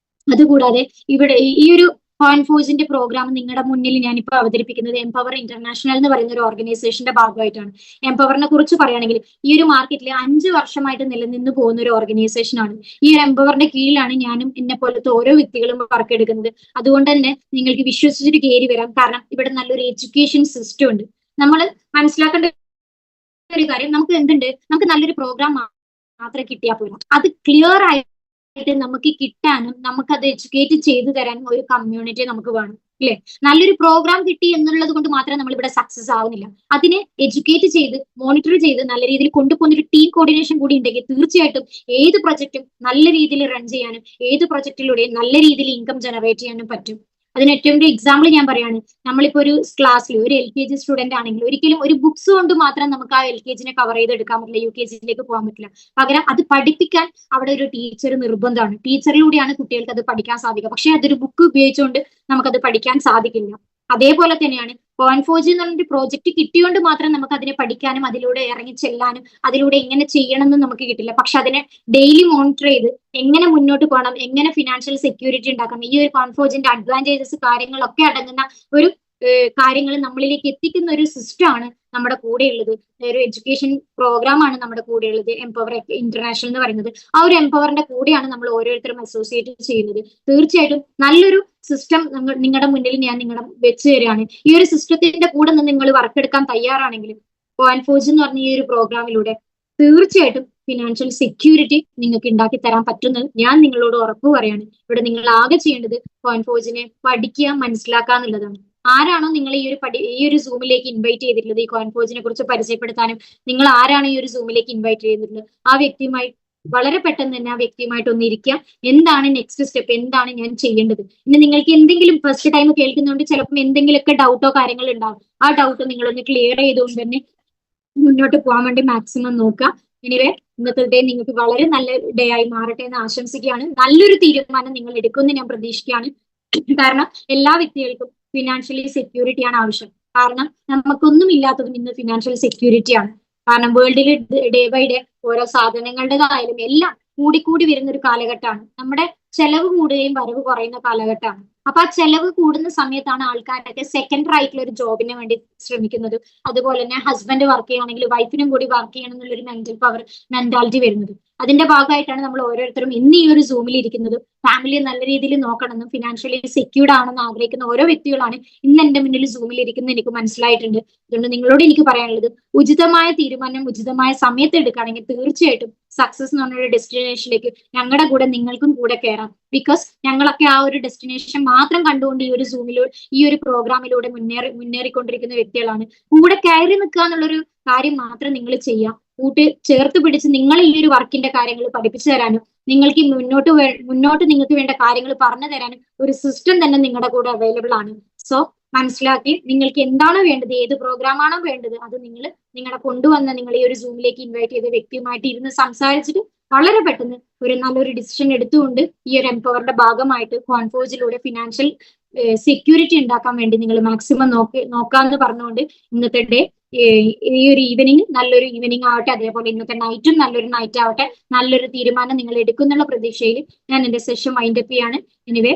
അതുകൂടാതെ ഇവിടെ ഈ ഒരു കോയിൻഫോഴ്സിന്റെ പ്രോഗ്രാം നിങ്ങളുടെ മുന്നിൽ ഞാനിപ്പോൾ അവതരിപ്പിക്കുന്നത് എംപവർ ഇന്റർനാഷണൽ എന്ന് പറയുന്ന ഒരു ഓർഗനൈസേഷന്റെ ഭാഗമായിട്ടാണ്. എംപവറിനെ കുറിച്ച് പറയുകയാണെങ്കിൽ ഈ ഒരു മാർക്കറ്റിൽ 5 വർഷമായിട്ട് നിലനിന്ന് പോകുന്ന ഒരു ഓർഗനൈസേഷൻ ആണ്. ഈ ഒരു എംപവറിന്റെ കീഴിലാണ് ഞാനും എന്നെ പോലത്തെ ഓരോ വ്യക്തികളും വർക്ക് എടുക്കുന്നത്. അതുകൊണ്ട് തന്നെ നിങ്ങൾക്ക് വിശ്വസിച്ചിട്ട് കയറി വരാം. കാരണം ഇവിടെ നല്ലൊരു എഡ്യൂക്കേഷൻ സിസ്റ്റം ഉണ്ട്. നമ്മൾ മനസ്സിലാക്കേണ്ട ഒരു കാര്യം, നമുക്ക് എന്തുണ്ട്, നമുക്ക് നല്ലൊരു പ്രോഗ്രാം മാത്രമേ കിട്ടിയാൽ പോരാ, അത് ക്ലിയർ ആയി നമുക്ക് കിട്ടാനും നമുക്കത് എഡ്യൂക്കേറ്റ് ചെയ്തു തരാനും ഒരു കമ്മ്യൂണിറ്റി നമുക്ക് വേണം, അല്ലെ? നല്ലൊരു പ്രോഗ്രാം കിട്ടി എന്നുള്ളത് കൊണ്ട് മാത്രമേ നമ്മൾ ഇവിടെ സക്സസ് ആവുന്നില്ല. അതിനെ എഡ്യൂക്കേറ്റ് ചെയ്ത് മോണിറ്റർ ചെയ്ത് നല്ല രീതിയിൽ കൊണ്ടുപോകുന്ന ഒരു ടീം കോർഡിനേഷൻ കൂടി ഉണ്ടെങ്കിൽ തീർച്ചയായിട്ടും ഏത് പ്രൊജക്റ്റും നല്ല രീതിയിൽ റൺ ചെയ്യാനും ഏത് പ്രൊജക്റ്റിലൂടെയും നല്ല രീതിയിൽ ഇൻകം ജനറേറ്റ് ചെയ്യാനും പറ്റും. അതിന് ഏറ്റവും ഒരു എക്സാമ്പിൾ ഞാൻ പറയാണ്. നമ്മളിപ്പോ ഒരു ക്ലാസ്സിൽ ഒരു LKG സ്റ്റുഡന്റ് ആണെങ്കിൽ ഒരിക്കലും ഒരു ബുക്സ് കൊണ്ട് മാത്രം നമുക്ക് ആ LKG കവർ ചെയ്തെടുക്കാൻ പറ്റില്ല, UKG പോകാൻ പറ്റില്ല. പകരം അത് പഠിപ്പിക്കാൻ അവിടെ ഒരു ടീച്ചർ നിർബന്ധമാണ്. ടീച്ചറിലൂടെയാണ് കുട്ടികൾക്ക് അത് പഠിക്കാൻ സാധിക്കുക. പക്ഷെ അതൊരു ബുക്ക് ഉപയോഗിച്ചുകൊണ്ട് നമുക്കത് പഠിക്കാൻ സാധിക്കില്ല. അതേപോലെ തന്നെയാണ് കോയിൻഫോജ് എന്ന് പറഞ്ഞൊരു പ്രോജക്റ്റ് കിട്ടിയോണ്ട് മാത്രം നമുക്ക് അതിനെ പഠിക്കാനും അതിലൂടെ ഇറങ്ങി ചെല്ലാനും അതിലൂടെ എങ്ങനെ ചെയ്യണം എന്ന് നമുക്ക് കിട്ടില്ല. പക്ഷെ അതിനെ ഡെയിലി മോണിറ്റർ ചെയ്ത് എങ്ങനെ മുന്നോട്ട് പോകണം, എങ്ങനെ ഫിനാൻഷ്യൽ സെക്യൂരിറ്റി ഉണ്ടാക്കണം, ഈ ഒരു കോയിൻഫോജിന്റെ അഡ്വാൻറ്റേജസ് കാര്യങ്ങളൊക്കെ അടങ്ങുന്ന ഒരു കാര്യങ്ങൾ നമ്മളിലേക്ക് എത്തിക്കുന്ന ഒരു സിസ്റ്റം ആണ് നമ്മുടെ കൂടെ ഉള്ളത്. ഒരു എഡ്യൂക്കേഷൻ പ്രോഗ്രാമാണ് നമ്മുടെ കൂടെ ഉള്ളത്, എംപവർ ഇന്റർനാഷണൽ എന്ന് പറയുന്നത്. ആ ഒരു എംപവറിന്റെ കൂടെയാണ് നമ്മൾ ഓരോരുത്തരും അസോസിയേറ്റ് ചെയ്യുന്നത്. തീർച്ചയായിട്ടും നല്ലൊരു സിസ്റ്റം നിങ്ങളുടെ മുന്നിൽ ഞാൻ വെച്ച് തരികയാണ്. ഈ ഒരു സിസ്റ്റത്തിന്റെ കൂടെ നിന്ന് നിങ്ങൾ വർക്ക് എടുക്കാൻ തയ്യാറാണെങ്കിൽ കോയിൻഫോർജ് എന്ന് പറഞ്ഞ ഈ ഒരു പ്രോഗ്രാമിലൂടെ തീർച്ചയായിട്ടും ഫിനാൻഷ്യൽ സെക്യൂരിറ്റി നിങ്ങൾക്ക് ഉണ്ടാക്കി തരാൻ പറ്റുന്നത് ഞാൻ നിങ്ങളോട് ഉറപ്പ് പറയാണ്. ഇവിടെ നിങ്ങൾ ആകെ ചെയ്യേണ്ടത് കോയിൻഫോർജിനെ പഠിക്കുക, മനസ്സിലാക്കുക എന്നുള്ളതാണ്. ആരാണോ നിങ്ങൾ ഈ ഒരു സൂമിലേക്ക് ഇൻവൈറ്റ് ചെയ്തിട്ടുള്ളത്, ഈ കോയിൻഫോർജിനെ കുറിച്ച് പരിചയപ്പെടുത്താനും നിങ്ങൾ ആരാണ് ഈ ഒരു സൂമിലേക്ക് ഇൻവൈറ്റ് ചെയ്തിട്ടുള്ളത്, ആ വ്യക്തിയുമായി വളരെ പെട്ടെന്ന് തന്നെ ആ വ്യക്തിയുമായിട്ട് ഒന്ന് ഇരിക്കുക. എന്താണ് നെക്സ്റ്റ് സ്റ്റെപ്പ്, എന്താണ് ഞാൻ ചെയ്യേണ്ടത്. ഇനി നിങ്ങൾക്ക് എന്തെങ്കിലും ഫസ്റ്റ് ടൈം കേൾക്കുന്നതുകൊണ്ട് ചിലപ്പോൾ എന്തെങ്കിലുമൊക്കെ ഡൗട്ടോ കാര്യങ്ങൾ ഉണ്ടാവും. ആ ഡൗട്ട് നിങ്ങളൊന്ന് ക്ലിയർ ചെയ്തുകൊണ്ട് തന്നെ മുന്നോട്ട് പോകാൻ വേണ്ടി മാക്സിമം നോക്കുക. എനിവേ, ഇന്നത്തെ ഡേ നിങ്ങൾക്ക് വളരെ നല്ല ഡേ ആയി മാറട്ടെ എന്ന് ആശംസിക്കുകയാണ്. നല്ലൊരു തീരുമാനം നിങ്ങൾ എടുക്കുമെന്ന് ഞാൻ പ്രതീക്ഷിക്കുകയാണ്. കാരണം എല്ലാ വ്യക്തികൾക്കും ഫിനാൻഷ്യലി സെക്യൂരിറ്റിയാണ് ആവശ്യം. കാരണം നമുക്കൊന്നും ഇല്ലാത്തതും ഇന്ന് ഫിനാൻഷ്യൽ സെക്യൂരിറ്റിയാണ്. കാരണം വേൾഡിൽ ഡേ ബൈ ഡേ ഓരോ സാധനങ്ങളുടേതായാലും എല്ലാം കൂടിക്കൂടി വരുന്ന ഒരു കാലഘട്ടമാണ്. നമ്മുടെ ചെലവ് കൂടുകയും വരവ് കുറയുന്ന കാലഘട്ടമാണ്. അപ്പൊ ആ ചെലവ് കൂടുന്ന സമയത്താണ് ആൾക്കാരൊക്കെ സെക്കൻഡറി ആയിട്ടുള്ള ഒരു ജോബിന് വേണ്ടി ശ്രമിക്കുന്നത്. അതുപോലെ തന്നെ ഹസ്ബൻഡ് വർക്ക് ചെയ്യുകയാണെങ്കിൽ വൈഫിനും കൂടി വർക്ക് ചെയ്യണം എന്നുള്ളൊരു മെന്റാലിറ്റി വരുന്നത്. അതിന്റെ ഭാഗമായിട്ടാണ് നമ്മൾ ഓരോരുത്തരും ഇന്ന് ഈ ഒരു സൂമിൽ ഇരിക്കുന്നത്. ഫാമിലിയെ നല്ല രീതിയിൽ നോക്കണമെന്നും ഫിനാൻഷ്യലി സെക്യൂർഡ് ആണെന്ന് ആഗ്രഹിക്കുന്ന ഓരോ വ്യക്തികളാണ് ഇന്ന് എന്റെ മുന്നിൽ സൂമിൽ ഇരിക്കുന്നത് എനിക്ക് മനസ്സിലായിട്ടുണ്ട്. അതുകൊണ്ട് നിങ്ങളോട് എനിക്ക് പറയാനുള്ളത്, ഉചിതമായ തീരുമാനം ഉചിതമായ സമയത്ത് എടുക്കുകയാണെങ്കിൽ തീർച്ചയായിട്ടും സക്സസ് എന്ന് പറഞ്ഞൊരു ഡെസ്റ്റിനേഷനിലേക്ക് ഞങ്ങളുടെ കൂടെ നിങ്ങൾക്കും കൂടെ കയറാം. ബിക്കോസ് ഞങ്ങളൊക്കെ ആ ഒരു ഡെസ്റ്റിനേഷൻ മാത്രം കണ്ടുകൊണ്ട് ഈ ഒരു സൂമിലൂടെ ഈ ഒരു പ്രോഗ്രാമിലൂടെ മുന്നേറിക്കൊണ്ടിരിക്കുന്ന വ്യക്തികളാണ്. കൂടെ കയറി നിൽക്കുക എന്നുള്ളൊരു കാര്യം മാത്രം നിങ്ങൾ ചെയ്യാം. ചേർത്ത് പിടിച്ച് നിങ്ങൾ ഈ ഒരു വർക്കിന്റെ കാര്യങ്ങൾ പഠിപ്പിച്ചു തരാനും നിങ്ങൾക്ക് മുന്നോട്ട് നിങ്ങൾക്ക് വേണ്ട കാര്യങ്ങൾ പറഞ്ഞു തരാനും ഒരു സിസ്റ്റം തന്നെ നിങ്ങളുടെ കൂടെ അവൈലബിൾ ആണ്. സോ മനസ്സിലാക്കി നിങ്ങൾക്ക് എന്താണോ വേണ്ടത്, ഏത് പ്രോഗ്രാമാണോ വേണ്ടത്, അത് നിങ്ങളെ കൊണ്ടുവന്ന നിങ്ങൾ ഈ ഒരു സൂമിലേക്ക് ഇൻവൈറ്റ് ചെയ്ത വ്യക്തിയുമായിട്ട് ഇരുന്ന് സംസാരിച്ചിട്ട് വളരെ പെട്ടെന്ന് ഒരു നല്ലൊരു ഡിസിഷൻ എടുത്തുകൊണ്ട് ഈ ഒരു എംപവറിന്റെ ഭാഗമായിട്ട് കോൺഫോർജിലൂടെ ഫിനാൻഷ്യൽ സെക്യൂരിറ്റി ഉണ്ടാക്കാൻ വേണ്ടി നിങ്ങൾ മാക്സിമം നോക്കാമെന്ന് പറഞ്ഞുകൊണ്ട് ഇന്നത്തെ ഡേ ഈ ഒരു ഈവനിങ് നല്ലൊരു ഈവനിങ് ആവട്ടെ. അതേപോലെ ഇന്നത്തെ നൈറ്റും നല്ലൊരു നൈറ്റ് ആവട്ടെ. നല്ലൊരു തീരുമാനം നിങ്ങൾ എടുക്കുന്നുള്ള പ്രതീക്ഷയിൽ ഞാൻ എന്റെ സെഷൻ വൈൻഡപ്പ് ചെയ്യാണ്. എനിവേ